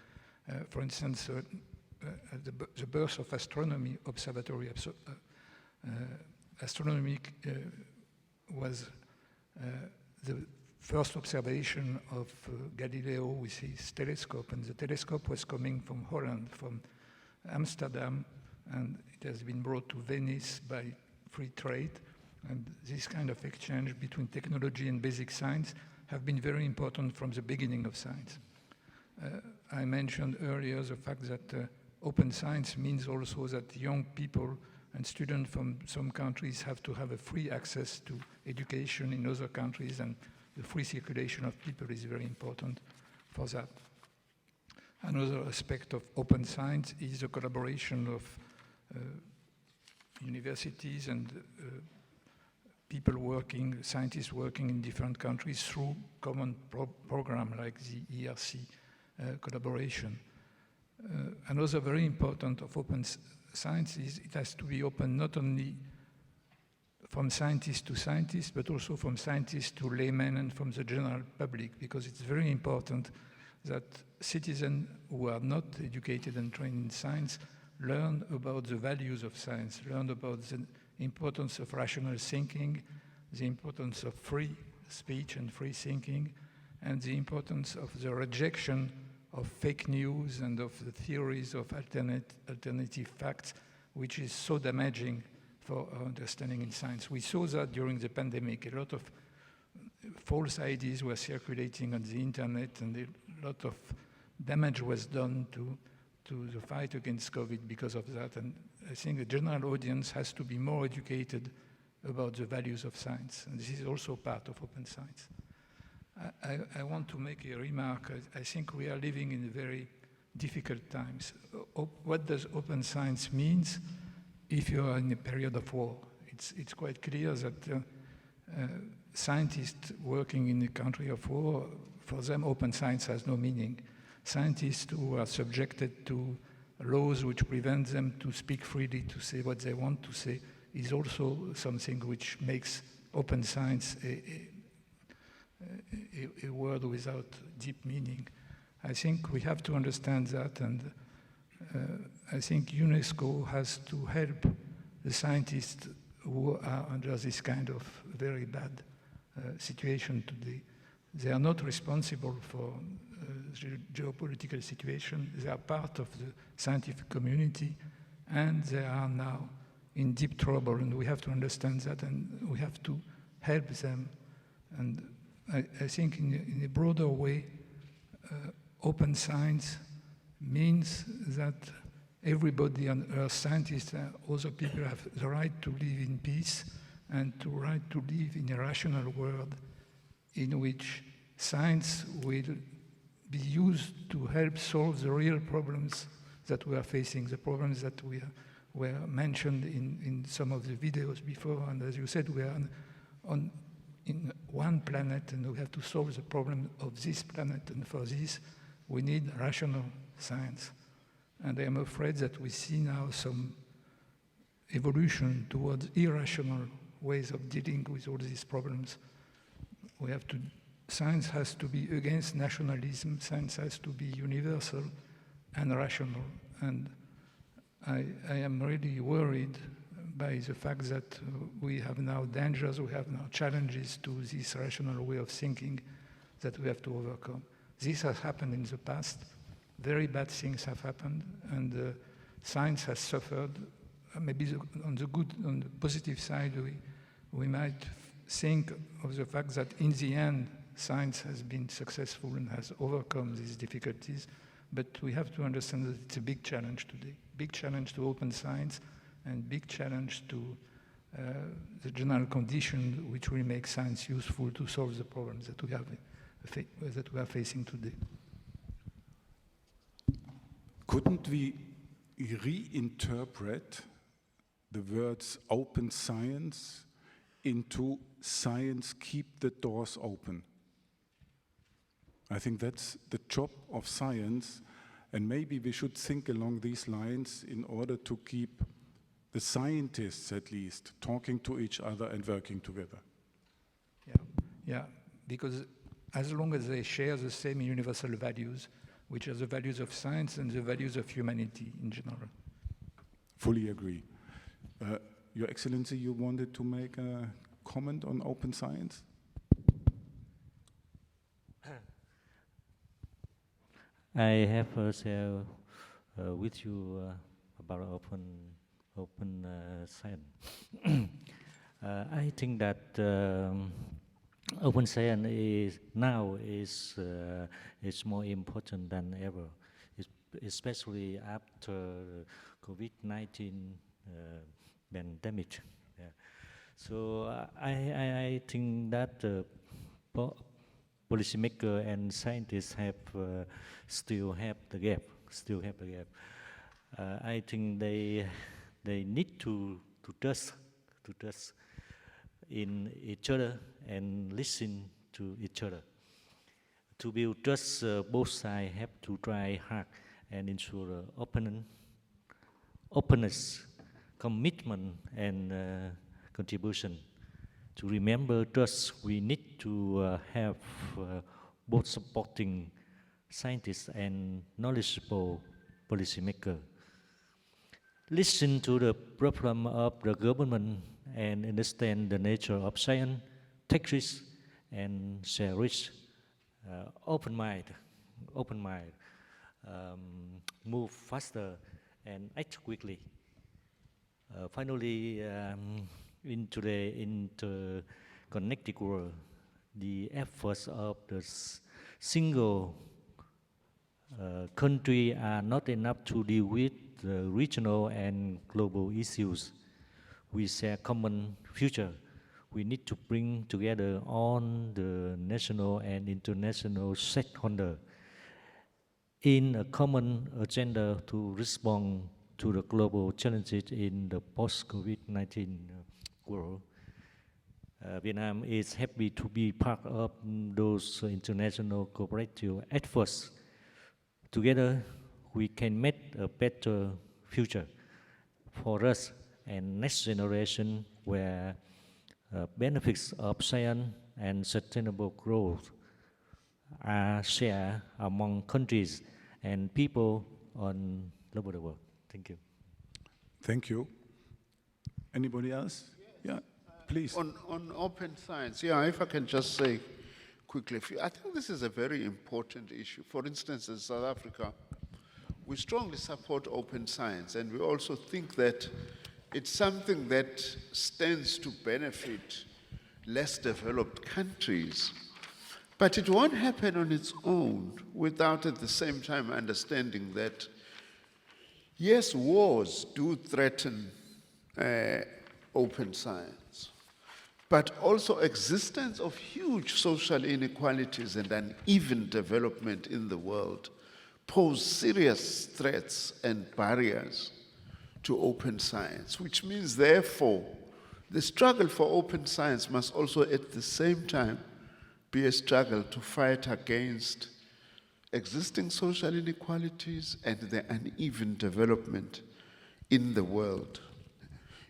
For instance, the birth of astronomy observatory astronomy was the first observation of Galileo with his telescope, and the telescope was coming from Holland, from Amsterdam, and it has been brought to Venice by free trade. And this kind of exchange between technology and basic science have been very important from the beginning of science. I mentioned earlier the fact that open science means also that young people and students from some countries have to have a free access to education in other countries, and the free circulation of people is very important for that. Another aspect of open science is the collaboration of universities and people working, scientists working in different countries through common program like the ERC collaboration. Another very important of open science is it has to be open not only from scientist to scientist, but also from scientists to laymen and from the general public, because it's very important that citizens who are not educated and trained in science learn about the values of science, learn about the importance of rational thinking, the importance of free speech and free thinking, and the importance of the rejection of fake news and of the theories of alternative facts, which is so damaging for our understanding in science. We saw that during the pandemic. A lot of false ideas were circulating on the internet, and a lot of damage was done to the fight against COVID because of that. And I think the general audience has to be more educated about the values of science. And this is also part of open science. I want to make a remark. I think we are living in very difficult times. What does open science mean if you are in a period of war? It's quite clear that scientists working in a country of war, for them open science has no meaning. Scientists who are subjected to laws which prevent them to speak freely, to say what they want to say, is also something which makes open science a word without deep meaning. I think we have to understand that, and I think UNESCO has to help the scientists who are under this kind of very bad situation today. They are not responsible for the geopolitical situation. They are part of the scientific community, and they are now in deep trouble, and we have to understand that, and we have to help them. And I think in a broader way, open science means that everybody on Earth, scientists and other people, have the right to live in peace and the right to live in a rational world in which science will be used to help solve the real problems that we are facing, the problems that were mentioned in some of the videos before. And as you said, we are in one planet, and we have to solve the problem of this planet. And for this, we need rational science. And I am afraid that we see now some evolution towards irrational ways of dealing with all these problems. Science has to be against nationalism. Science has to be universal and rational. And I am really worried by the fact that we have now dangers, we have now challenges to this rational way of thinking that we have to overcome. This has happened in the past. Very bad things have happened, and science has suffered. Maybe on the positive side, we might think of the fact that in the end, science has been successful and has overcome these difficulties. But we have to understand that it's a big challenge today. Big challenge to open science, and big challenge to the general condition which will make science useful to solve the problems that we are facing today. Couldn't we reinterpret the words open science into science keep the doors open? I think that's the job of science, and maybe we should think along these lines in order to keep the scientists at least, talking to each other and working together. Yeah, because as long as they share the same universal values, which are the values of science and the values of humanity in general. Fully agree. Your Excellency, you wanted to make a comment on open science? I have shared with you about open science. I think that open science is now is more important than ever, especially after COVID-19 pandemic. Yeah. So I think that policymakers and scientists have still have the gap. I think they need to trust in each other and listen to each other. To build trust, both sides have to try hard and ensure openness, commitment, and contribution. To remember trust, we need to have both supporting scientists and knowledgeable policymakers. Listen to the problem of the government and understand the nature of science, take risks, and share risks. Open mind, move faster and act quickly. Finally, in today's interconnected world, the efforts of the single country are not enough to deal with the regional and global issues. We share common future. We need to bring together all the national and international stakeholders in a common agenda to respond to the global challenges in the post-COVID-19 world. Vietnam is happy to be part of those international cooperative efforts. Together, we can make a better future for us and next generation where benefits of science and sustainable growth are shared among countries and people all over the world. Thank you. Thank you. Anybody else? Yeah, please. On open science, yeah, if I can just say quickly, I think this is a very important issue. For instance, in South Africa, we strongly support open science, and we also think that it's something that stands to benefit less developed countries. But it won't happen on its own without at the same time understanding that, yes, wars do threaten open science, but also existence of huge social inequalities and uneven development in the world pose serious threats and barriers to open science, which means, therefore, the struggle for open science must also at the same time be a struggle to fight against existing social inequalities and the uneven development in the world.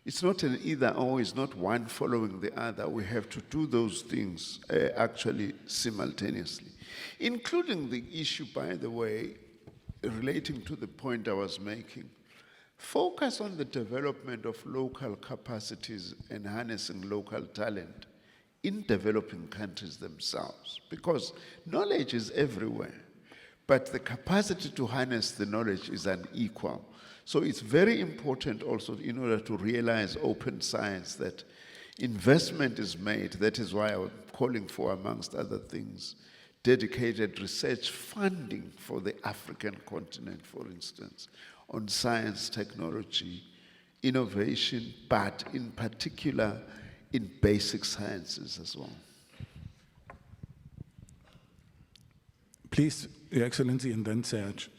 It's not an either or, it's not one following the other. We have to do those things actually simultaneously, including the issue, by the way, relating to the point I was making. Focus on the development of local capacities and harnessing local talent in developing countries themselves, because knowledge is everywhere, but the capacity to harness the knowledge is unequal. So it's very important also, in order to realize open science, that investment is made. That is why I'm calling for, amongst other things, dedicated research funding for the African continent, for instance, on science, technology, innovation, but in particular in basic sciences as well. Please, Your Excellency, and then Serge.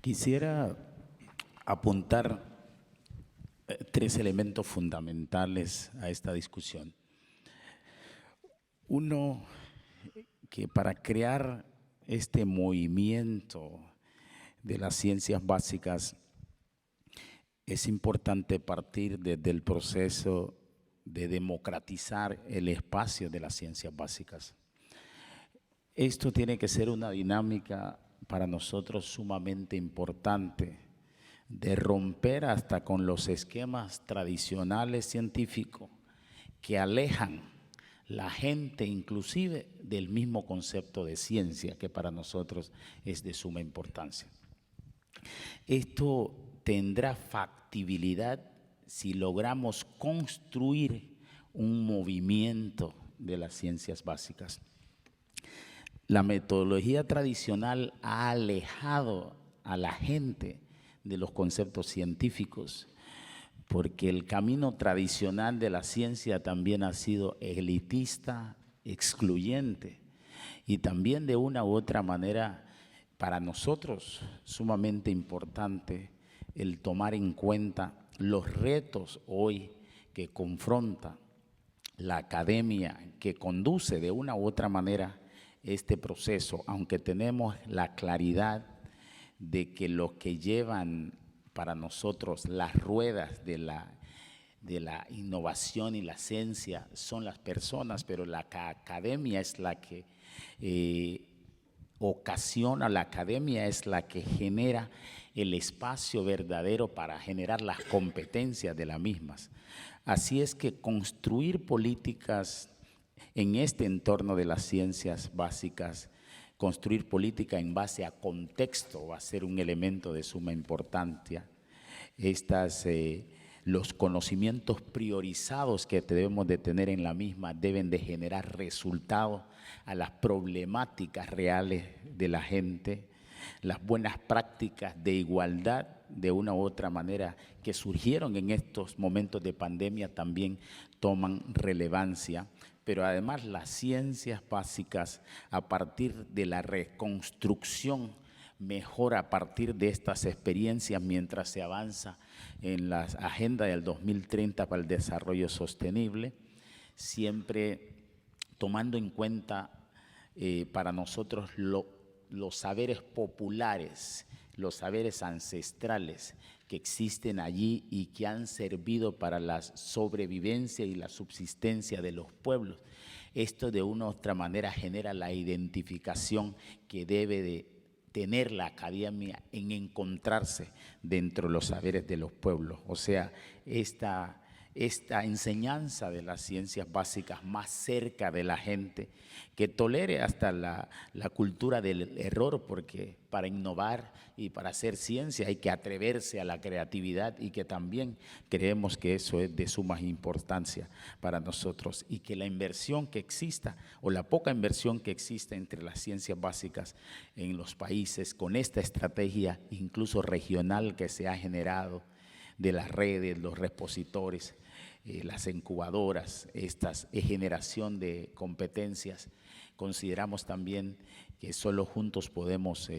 Quisiera apuntar tres elementos fundamentales a esta discusión. Uno, que para crear este movimiento de las ciencias básicas es importante partir desde el proceso de democratizar el espacio de las ciencias básicas. Esto tiene que ser una dinámica para nosotros sumamente importante, de romper hasta con los esquemas tradicionales científicos que alejan la gente inclusive del mismo concepto de ciencia, que para nosotros es de suma importancia. Esto tendrá factibilidad si logramos construir un movimiento de las ciencias básicas. La metodología tradicional ha alejado a la gente de los conceptos científicos, porque el camino tradicional de la ciencia también ha sido elitista, excluyente, y también de una u otra manera para nosotros sumamente importante el tomar en cuenta los retos hoy que confronta la academia, que conduce de una u otra manera este proceso, aunque tenemos la claridad de que lo que llevan para nosotros las ruedas de la innovación y la ciencia son las personas, pero la academia es la que ocasiona, la academia es la que genera el espacio verdadero para generar las competencias de las mismas. Así es que construir políticas en este entorno de las ciencias básicas, construir política en base a contexto va a ser un elemento de suma importancia. Los conocimientos priorizados que debemos de tener en la misma deben de generar resultados a las problemáticas reales de la gente. Las buenas prácticas de igualdad, de una u otra manera, que surgieron en estos momentos de pandemia también toman relevancia. Pero además las ciencias básicas, a partir de la reconstrucción, mejor a partir de estas experiencias mientras se avanza en la Agenda del 2030 para el Desarrollo Sostenible, siempre tomando en cuenta para nosotros los saberes populares, los saberes ancestrales que existen allí y que han servido para la sobrevivencia y la subsistencia de los pueblos. Esto de una u otra manera genera la identificación que debe de tener la academia en encontrarse dentro de los saberes de los pueblos. O sea, esta enseñanza de las ciencias básicas más cerca de la gente, que tolere hasta la cultura del error, porque para innovar y para hacer ciencia hay que atreverse a la creatividad, y que también creemos que eso es de suma importancia para nosotros, y que la inversión que exista o la poca inversión que exista entre las ciencias básicas en los países, con esta estrategia incluso regional que se ha generado de las redes, los repositores, las incubadoras, esta generación de competencias, consideramos también que solo juntos podemos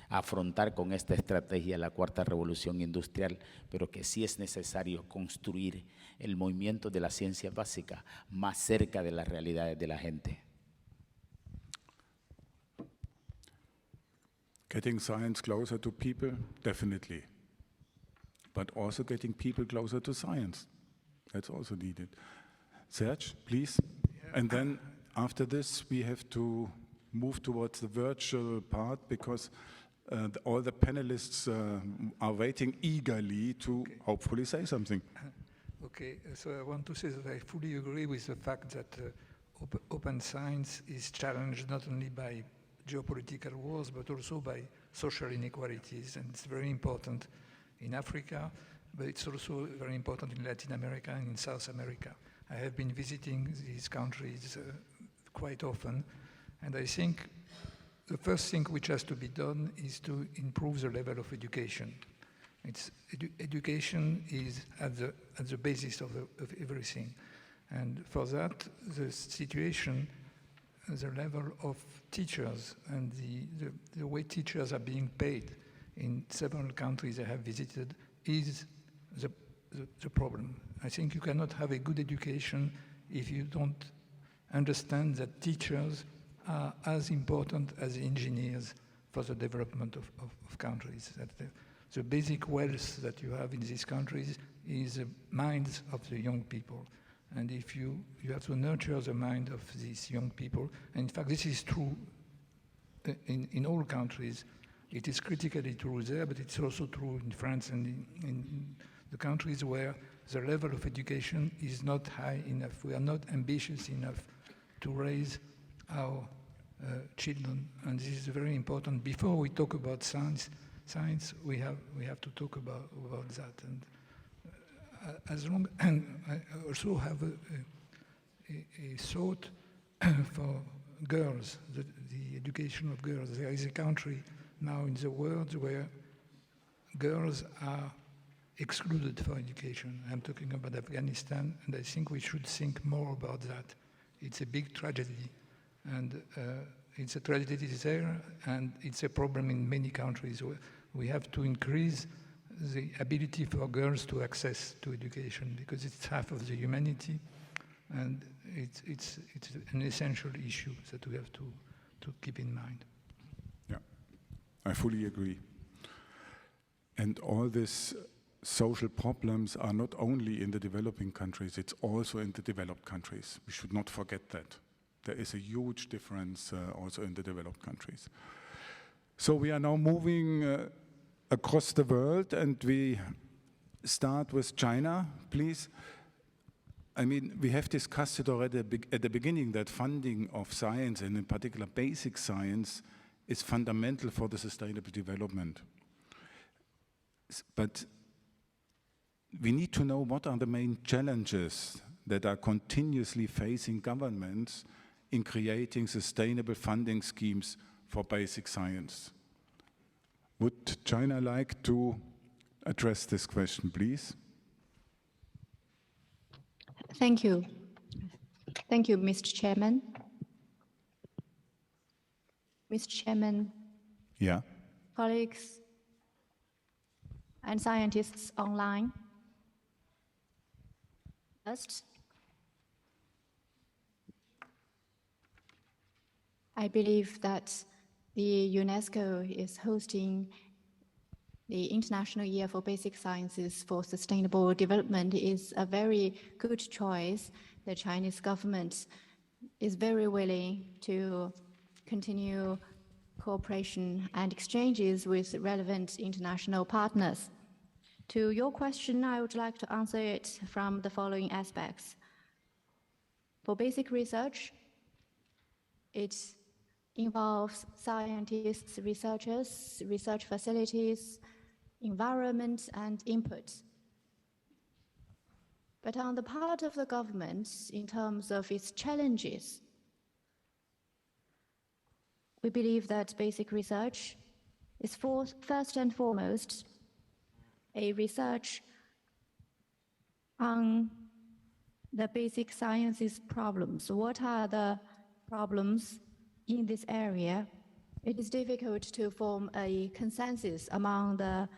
afrontar con esta estrategia la cuarta revolución industrial, pero que sí es necesario construir el movimiento de la ciencia básica más cerca de las realidades de la gente. Getting science closer to people, definitely. But also getting people closer to science. That's also needed. Serge, please. And then after this, we have to move towards the virtual part, because all the panelists are waiting eagerly to hopefully say something. Okay, so I want to say that I fully agree with the fact that open science is challenged not only by geopolitical wars, but also by social inequalities, and it's very important in Africa, but it's also very important in Latin America and in South America. I have been visiting these countries quite often, and I think the first thing which has to be done is to improve the level of education. Education is at the basis of everything, and for that, the situation, the level of teachers and the way teachers are being paid in several countries I have visited is the problem. I think you cannot have a good education if you don't understand that teachers are as important as engineers for the development of countries. the basic wealth that you have in these countries is the minds of the young people. And if you have to nurture the mind of these young people, and in fact this is true in all countries. It is critically true there, but it's also true in France and in the countries where the level of education is not high enough. We are not ambitious enough to raise our children, and this is very important. Before we talk about science, we have to talk about that. And and I also have a thought for girls, the education of girls. There is a country now in the world where girls are excluded for education. I'm talking about Afghanistan, and I think we should think more about that. It's a big tragedy, and it's a tragedy there, and it's a problem in many countries. We have to increase the ability for girls to access to education, because it's half of the humanity, and it's an essential issue that we have to keep in mind. Yeah, I fully agree. And all these social problems are not only in the developing countries, it's also in the developed countries. We should not forget that. There is a huge difference also in the developed countries. So we are now moving across the world, and we start with China, please. I mean, we have discussed it already at the beginning that funding of science, and in particular basic science, is fundamental for the sustainable development. But we need to know what are the main challenges that are continuously facing governments in creating sustainable funding schemes for basic science. Would China like to address this question, please? Thank you. Thank you, Mr. Chairman. Mr. Chairman, Yeah. colleagues, and scientists online. First, I believe that the UNESCO is hosting the International Year for Basic Sciences for Sustainable Development is a very good choice. The Chinese government is very willing to continue cooperation and exchanges with relevant international partners. To your question, I would like to answer it from the following aspects. For basic research, it involves scientists, researchers, research facilities, environment, and input. But on the part of the government, in terms of its challenges, we believe that basic research is first and foremost a research on the basic sciences problems. What are the problems in this area? It is difficult to form a consensus among the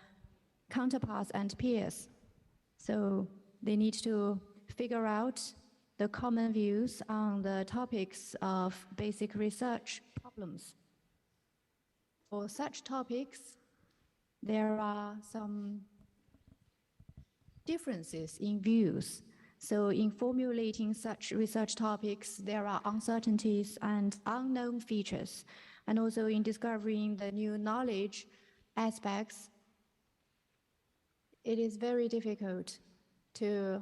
counterparts and peers. So they need to figure out the common views on the topics of basic research problems. For such topics, there are some differences in views. So in formulating such research topics, there are uncertainties and unknown features. And also in discovering the new knowledge aspects, it is very difficult to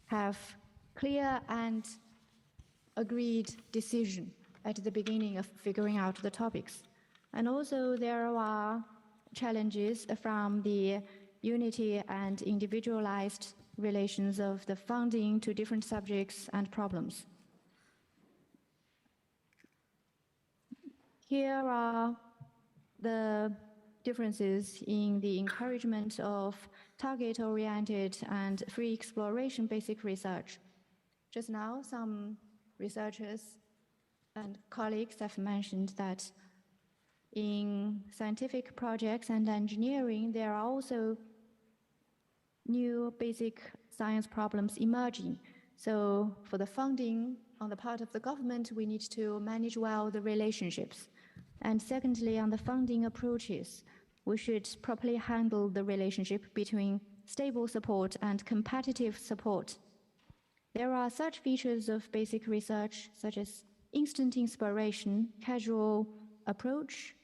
have clear and agreed decision at the beginning of figuring out the topics. And also there are challenges from the unity and individualized relations of the funding to different subjects and problems. Here are the differences in the encouragement of target-oriented and free exploration basic research. Just now, some researchers and colleagues have mentioned that in scientific projects and engineering, there are also new basic science problems emerging. So for the funding on the part of the government, we need to manage well the relationships. And secondly, on the funding approaches, we should properly handle the relationship between stable support and competitive support. There are such features of basic research, such as instant inspiration, casual approach,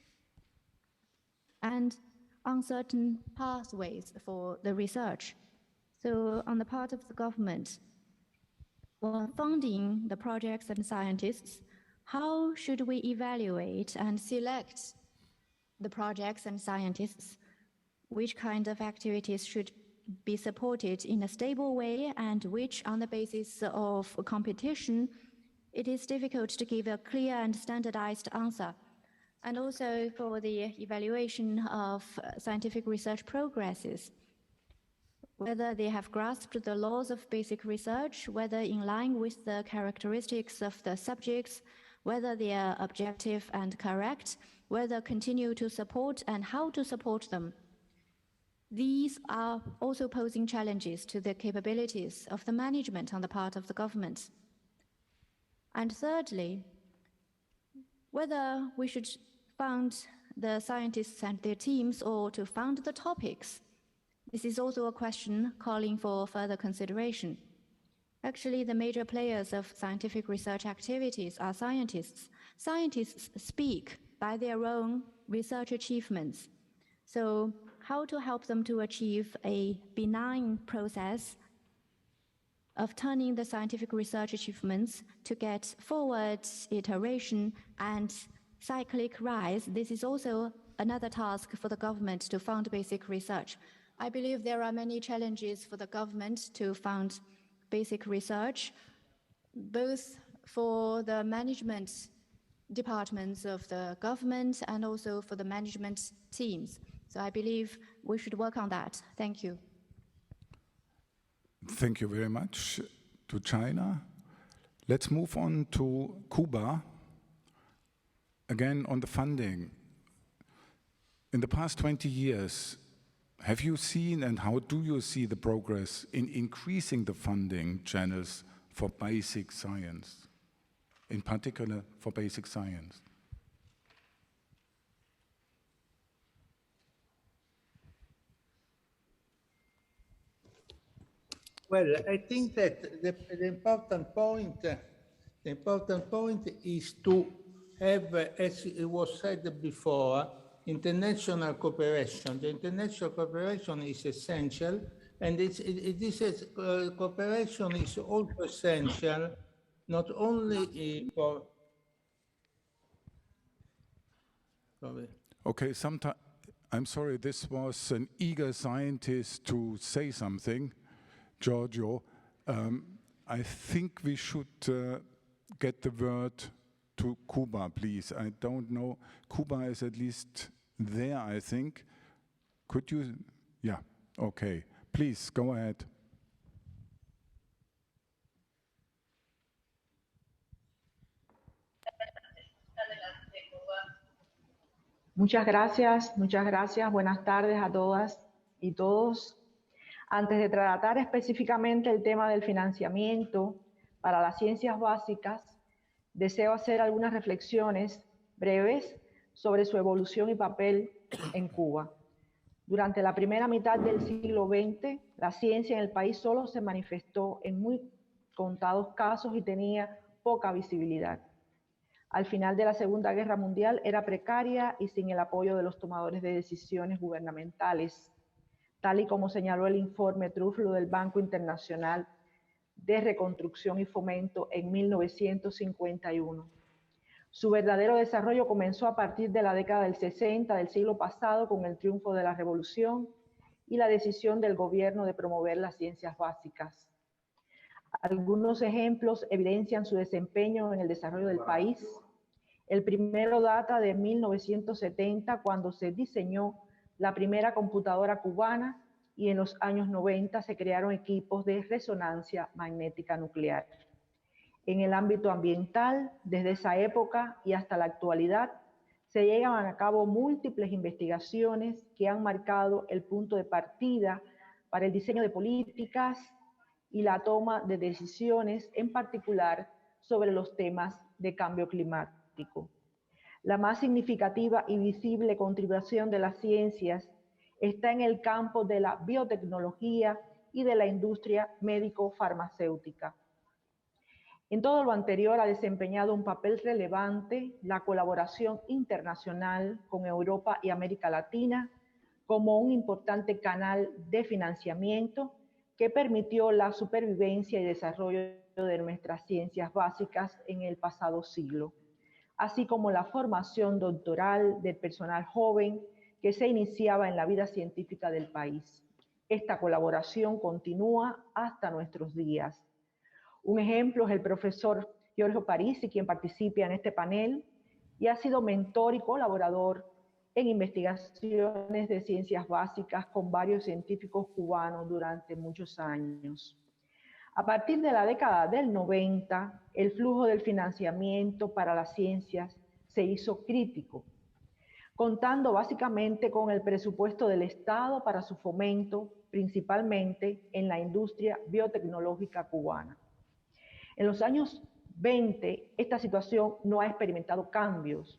and uncertain pathways for the research. So on the part of the government, when funding the projects and scientists, how should we evaluate and select the projects and scientists? Which kind of activities should be supported in a stable way, and which, on the basis of competition, it is difficult to give a clear and standardized answer. And also for the evaluation of scientific research progresses, whether they have grasped the laws of basic research, whether in line with the characteristics of the subjects, whether they are objective and correct, whether continue to support and how to support them. These are also posing challenges to the capabilities of the management on the part of the government. And thirdly, whether we should fund the scientists and their teams or to fund the topics. This is also a question calling for further consideration. Actually, the major players of scientific research activities are scientists. Scientists speak by their own research achievements. So how to help them to achieve a benign process of turning the scientific research achievements to get forward iteration and cyclic rise. This is also another task for the government to fund basic research. I believe there are many challenges for the government to fund basic research, both for the management departments of the government and also for the management teams. So I believe we should work on that. Thank you. Thank you very much to China. Let's move on to Cuba. Again, on the funding. In the past 20 years, have you seen and how do you see the progress in increasing the funding channels for basic science, in particular for basic science? Well, I think that the important point is to have, as it was said before, international cooperation. The international cooperation is essential, and this cooperation is also essential not only for. Okay, I'm sorry, this was an eager scientist to say something, Giorgio. I think we should get the word to Cuba, please. I don't know, Cuba is at least there, I think. Could you? Yeah, okay. Please, go ahead. Muchas gracias. Buenas tardes a todas y todos. Antes de tratar específicamente el tema del financiamiento para las ciencias básicas, deseo hacer algunas reflexiones breves sobre su evolución y papel en Cuba. Durante la primera mitad del siglo XX, la ciencia en el país solo se manifestó en muy contados casos y tenía poca visibilidad. Al final de la Segunda Guerra Mundial era precaria y sin el apoyo de los tomadores de decisiones gubernamentales, tal y como señaló el informe Truflo del Banco Internacional de Reconstrucción y Fomento en 1951. Su verdadero desarrollo comenzó a partir de la década del 60 del siglo pasado con el triunfo de la Revolución y la decisión del gobierno de promover las ciencias básicas. Algunos ejemplos evidencian su desempeño en el desarrollo del país. El primero data de 1970, cuando se diseñó la primera computadora cubana, y en los años 90 se crearon equipos de resonancia magnética nuclear. En el ámbito ambiental, desde esa época y hasta la actualidad, se llevan a cabo múltiples investigaciones que han marcado el punto de partida para el diseño de políticas y la toma de decisiones, en particular sobre los temas de cambio climático. La más significativa y visible contribución de las ciencias está en el campo de la biotecnología y de la industria médico-farmacéutica. En todo lo anterior ha desempeñado un papel relevante la colaboración internacional con Europa y América Latina como un importante canal de financiamiento que permitió la supervivencia y desarrollo de nuestras ciencias básicas en el pasado siglo, así como la formación doctoral del personal joven que se iniciaba en la vida científica del país. Esta colaboración continúa hasta nuestros días. Un ejemplo es el profesor Giorgio Parisi, quien participa en este panel y ha sido mentor y colaborador en investigaciones de ciencias básicas con varios científicos cubanos durante muchos años. A partir de la década del 90, el flujo del financiamiento para las ciencias se hizo crítico, contando básicamente con el presupuesto del Estado para su fomento, principalmente en la industria biotecnológica cubana. En los años 20, esta situación no ha experimentado cambios.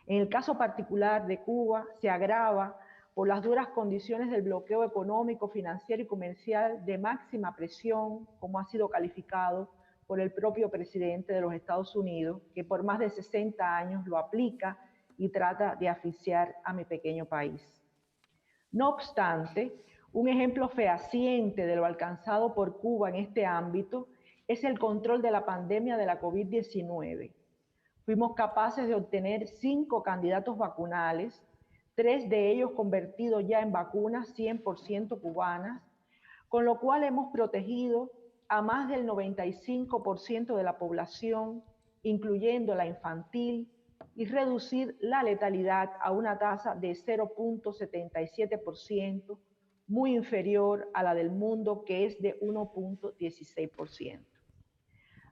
En el caso particular de Cuba, se agrava por las duras condiciones del bloqueo económico, financiero y comercial de máxima presión, como ha sido calificado por el propio presidente de los Estados Unidos, que por más de 60 años lo aplica y trata de asfixiar a mi pequeño país. No obstante, un ejemplo fehaciente de lo alcanzado por Cuba en este ámbito es el control de la pandemia de la COVID-19. Fuimos capaces de obtener 5 candidatos vacunales, 3 de ellos convertidos ya en vacunas 100% cubanas, con lo cual hemos protegido a más del 95% de la población, incluyendo la infantil, y reducir la letalidad a una tasa de 0.77%, muy inferior a la del mundo, que es de 1.16%.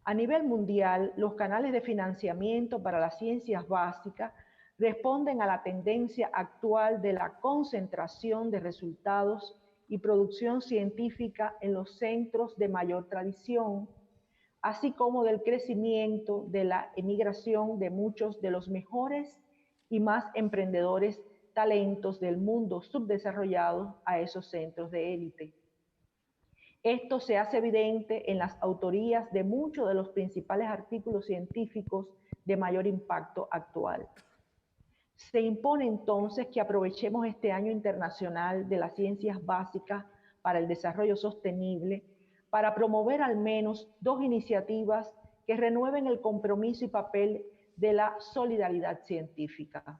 A nivel mundial, los canales de financiamiento para las ciencias básicas responden a la tendencia actual de la concentración de resultados y producción científica en los centros de mayor tradición, así como del crecimiento de la emigración de muchos de los mejores y más emprendedores talentos del mundo subdesarrollado a esos centros de élite. Esto se hace evidente en las autorías de muchos de los principales artículos científicos de mayor impacto actual. Se impone entonces que aprovechemos este Año Internacional de las Ciencias Básicas para el Desarrollo Sostenible para promover al menos 2 iniciativas que renueven el compromiso y papel de la solidaridad científica.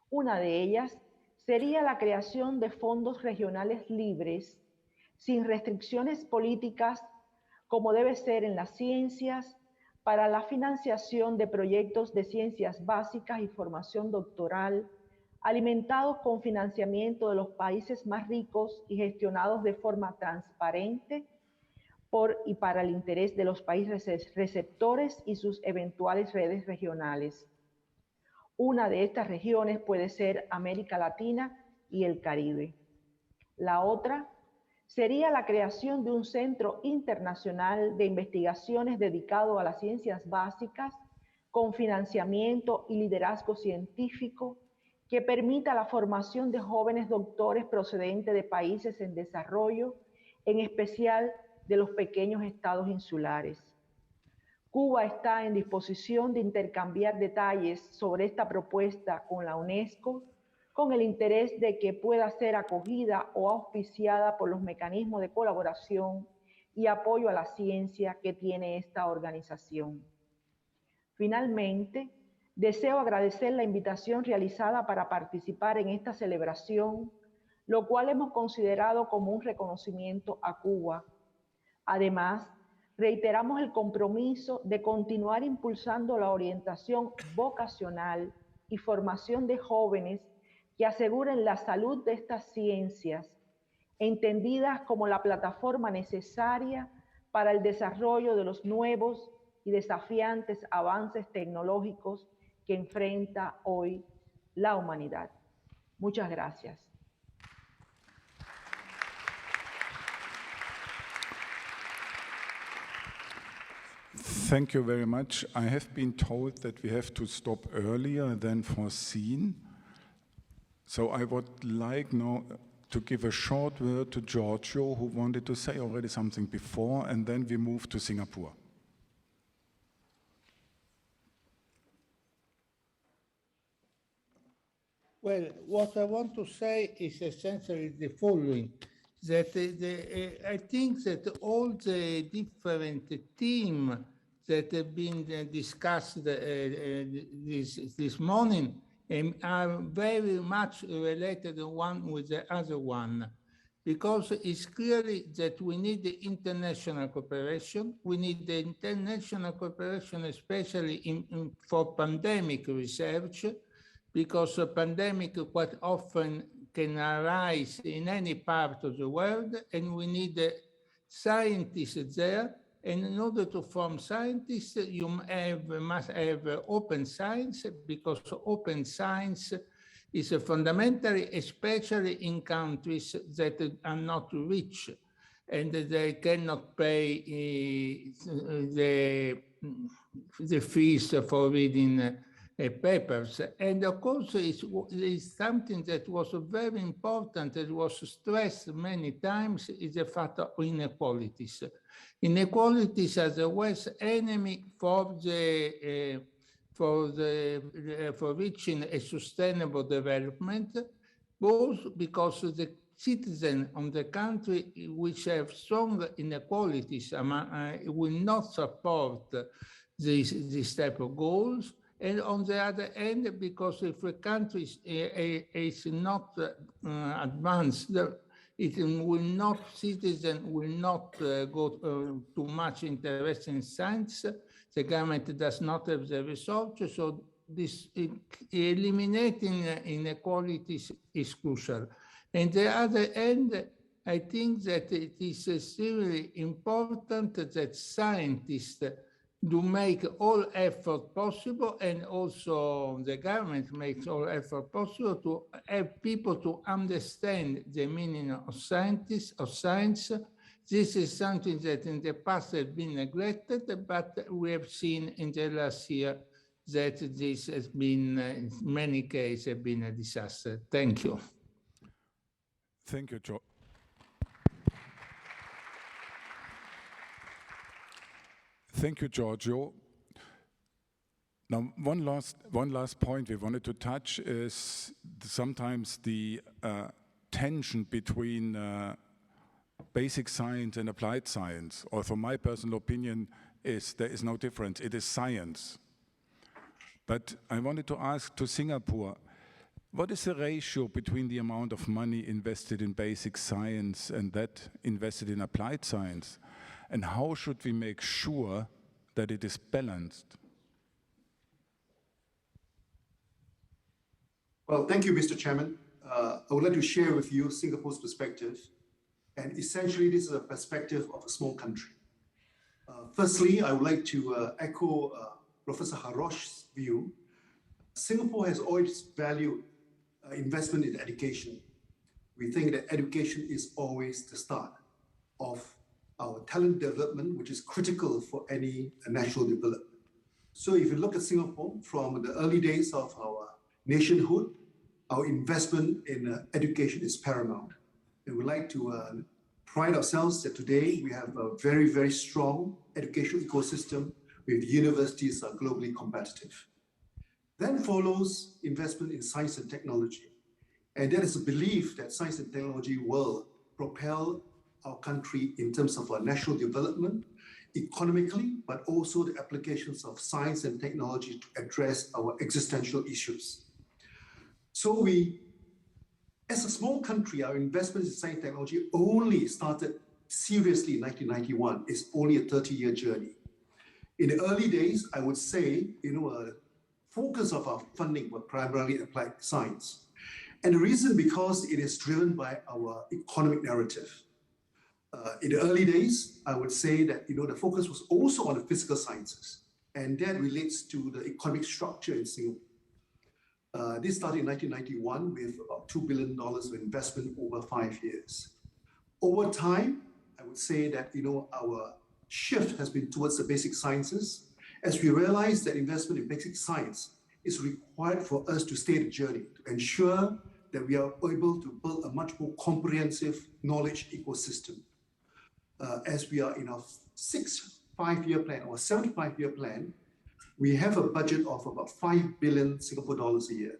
Una de ellas sería la creación de fondos regionales libres, sin restricciones políticas, como debe ser en las ciencias, para la financiación de proyectos de ciencias básicas y formación doctoral, alimentados con financiamiento de los países más ricos y gestionados de forma transparente por y para el interés de los países receptores y sus eventuales redes regionales. Una de estas regiones puede ser América Latina y el Caribe. La otra sería la creación de un centro internacional de investigaciones dedicado a las ciencias básicas con financiamiento y liderazgo científico que permita la formación de jóvenes doctores procedentes de países en desarrollo, en especial de los pequeños estados insulares. Cuba está en disposición de intercambiar detalles sobre esta propuesta con la UNESCO, con el interés de que pueda ser acogida o auspiciada por los mecanismos de colaboración y apoyo a la ciencia que tiene esta organización. Finalmente, deseo agradecer la invitación realizada para participar en esta celebración, lo cual hemos considerado como un reconocimiento a Cuba. Además, reiteramos el compromiso de continuar impulsando la orientación vocacional y formación de jóvenes que aseguren la salud de estas ciencias, entendidas como la plataforma necesaria para el desarrollo de los nuevos y desafiantes avances tecnológicos que enfrenta hoy la humanidad. Muchas gracias. Thank you very much. I have been told that we have to stop earlier than foreseen. So I would like now to give a short word to Giorgio, who wanted to say already something before, and then we move to Singapore. Well, what I want to say is essentially the following, that I think that all the different themes that have been discussed this morning are very much related one with the other one, because it's clearly that we need the international cooperation. We need the international cooperation, especially for pandemic research, because a pandemic quite often can arise in any part of the world, and we need scientists there. And in order to form scientists, you must have open science, because open science is fundamentally, especially in countries that are not rich and they cannot pay the fees for reading papers. And of course, it's something that was very important, that was stressed many times, is the fact of inequalities. Inequalities are the worst enemy for reaching a sustainable development, both because the citizens of the country which have strong inequalities will not support this type of goals, and on the other hand, because if a country is not advanced, citizens will not go too much interest in science. The government does not have the resources, so this eliminating inequalities is crucial. On the other hand, I think that it is extremely important that scientists do make all effort possible, and also the government makes all effort possible to have people to understand the meaning of science. This is something that in the past has been neglected, but we have seen in the last year that this has been, in many cases, been a disaster. Thank you. Thank you, Joe. Thank you, Giorgio. Now, one last point we wanted to touch is sometimes the tension between basic science and applied science, or from my personal opinion, there is no difference. It is science. But I wanted to ask to Singapore, what is the ratio between the amount of money invested in basic science and that invested in applied science? And how should we make sure that it is balanced? Well, thank you, Mr. Chairman. I would like to share with you Singapore's perspective. And essentially, this is a perspective of a small country. Firstly, I would like to echo Professor Harosh's view. Singapore has always valued investment in education. We think that education is always the start of our talent development, which is critical for any national development. So if you look at Singapore from the early days of our nationhood, our investment in education is paramount. And we'd like to pride ourselves that today we have a very, very strong educational ecosystem with universities are globally competitive. Then follows investment in science and technology. And there is a belief that science and technology will propel our country in terms of our national development, economically, but also the applications of science and technology to address our existential issues. So we, as a small country, our investments in science and technology only started seriously in 1991. It's only a 30-year journey. In the early days, I would say, focus of our funding was primarily applied science. And the reason because it is driven by our economic narrative. In the early days, I would say that the focus was also on the physical sciences, and that relates to the economic structure in Singapore. This started in 1991 with about $2 billion of investment over 5 years. Over time, I would say that our shift has been towards the basic sciences, as we realize that investment in basic science is required for us to stay the journey, to ensure that we are able to build a much more comprehensive knowledge ecosystem. As we are in our 5-year plan or 75-year plan, we have a budget of about 5 billion Singapore dollars a year,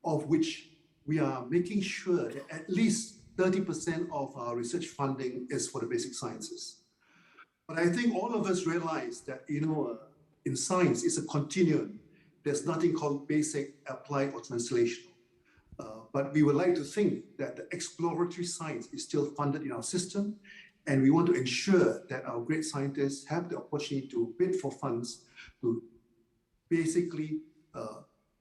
of which we are making sure that at least 30% of our research funding is for the basic sciences. But I think all of us realize that, in science, it's a continuum. There's nothing called basic, applied, or translational. But we would like to think that the exploratory science is still funded in our system, and we want to ensure that our great scientists have the opportunity to bid for funds to basically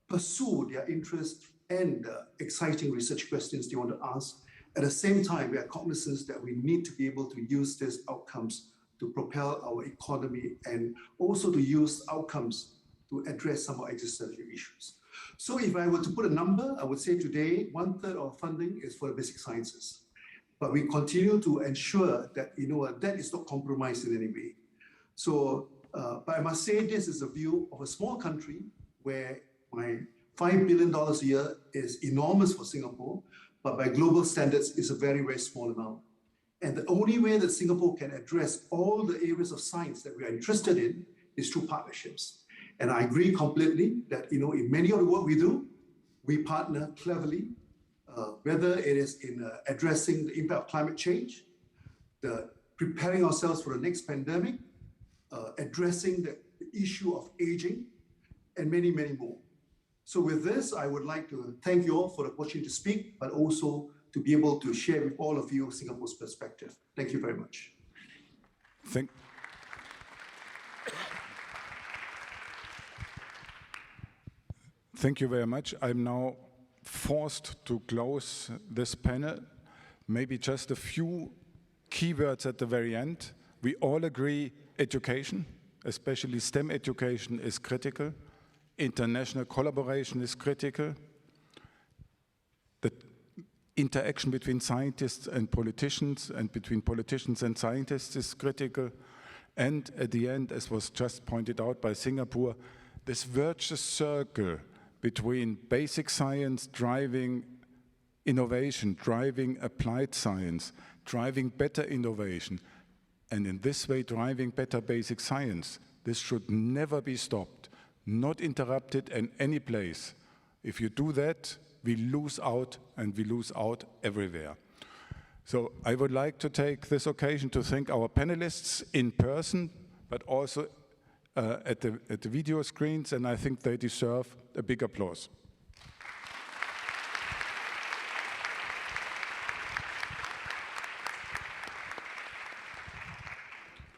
pursue their interest and exciting research questions they want to ask. At the same time, we are cognizant that we need to be able to use these outcomes to propel our economy and also to use outcomes to address some of our existential issues. So if I were to put a number, I would say today, 1/3 of funding is for the basic sciences. But we continue to ensure that, that is not compromised in any way. So, but I must say this is a view of a small country where my $5 billion a year is enormous for Singapore, but by global standards, it's a very, very small amount. And the only way that Singapore can address all the areas of science that we are interested in is through partnerships. And I agree completely that, in many of the work we do, we partner cleverly, whether it is in addressing the impact of climate change, preparing ourselves for the next pandemic, addressing the issue of aging, and many, many more. So with this, I would like to thank you all for the opportunity to speak, but also to be able to share with all of you Singapore's perspective. Thank you very much. Thank you very much. I'm now forced to close this panel. Maybe just a few keywords at the very end. We all agree education, especially STEM education, is critical. International collaboration is critical. The interaction between scientists and politicians and between politicians and scientists is critical. And at the end, as was just pointed out by Singapore, this virtuous circle between basic science driving innovation, driving applied science, driving better innovation, and in this way driving better basic science. This should never be stopped, not interrupted in any place. If you do that, we lose out, and we lose out everywhere. So I would like to take this occasion to thank our panelists in person, but also at the video screens, and I think they deserve a big applause.